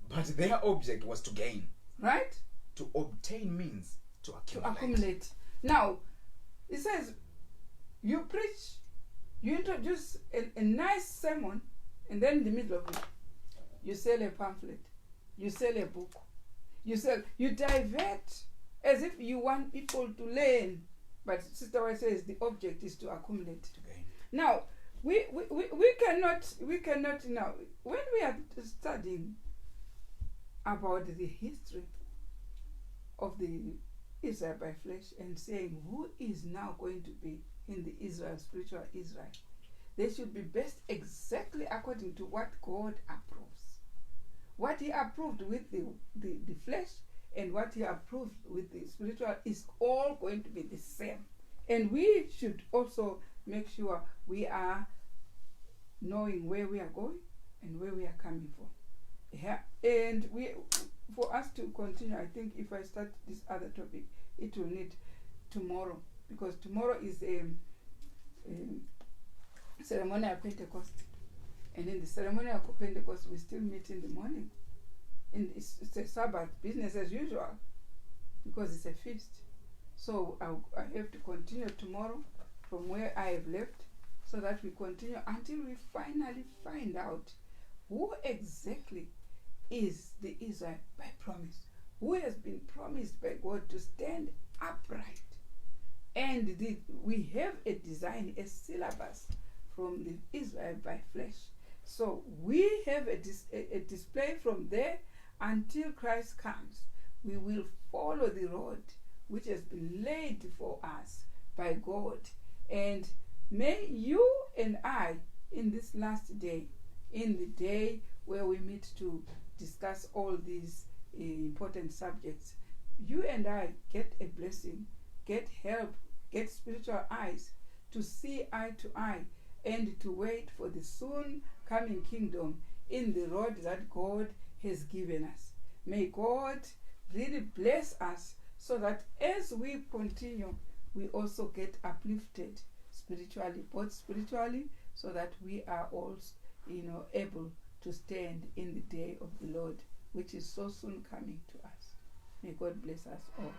But their object was to gain. Right? To obtain means to accumulate. Now, it says, you preach, you introduce a nice sermon, and then in the middle of it, you sell a pamphlet, you sell a book, you divert as if you want people to learn. But Sister White says the object is to accumulate. To gain. Now, we cannot now, when we are studying about the history of the Israel by flesh and saying who is now going to be in the Israel, spiritual Israel, they should be based exactly according to what God approves. What he approved with the flesh and what he approved with the spiritual is all going to be the same. And we should also make sure we are knowing where we are going and where we are coming from. Yeah. And for us to continue, I think if I start this other topic, it will need tomorrow, because tomorrow is a ceremonial Pentecost. And in the ceremonial Pentecost, we still meet in the morning. And it's a Sabbath, business as usual, because it's a feast. So I have to continue tomorrow from where I have left, so that we continue until we finally find out who exactly is the Israel by promise, who has been promised by God to stand upright. And we have a design, a syllabus from the Israel by flesh. So we have a display from there until Christ comes. We will follow the road which has been laid for us by God. And may you and I, in this last day, in the day where we meet to discuss all these important subjects, you and I get a blessing, get help, get spiritual eyes to see eye to eye and to wait for the soon coming kingdom in the road that God has given us. May God really bless us so that as we continue, we also get uplifted spiritually, both spiritually, so that we are also, able to stand in the day of the Lord, which is so soon coming to us. May God bless us all.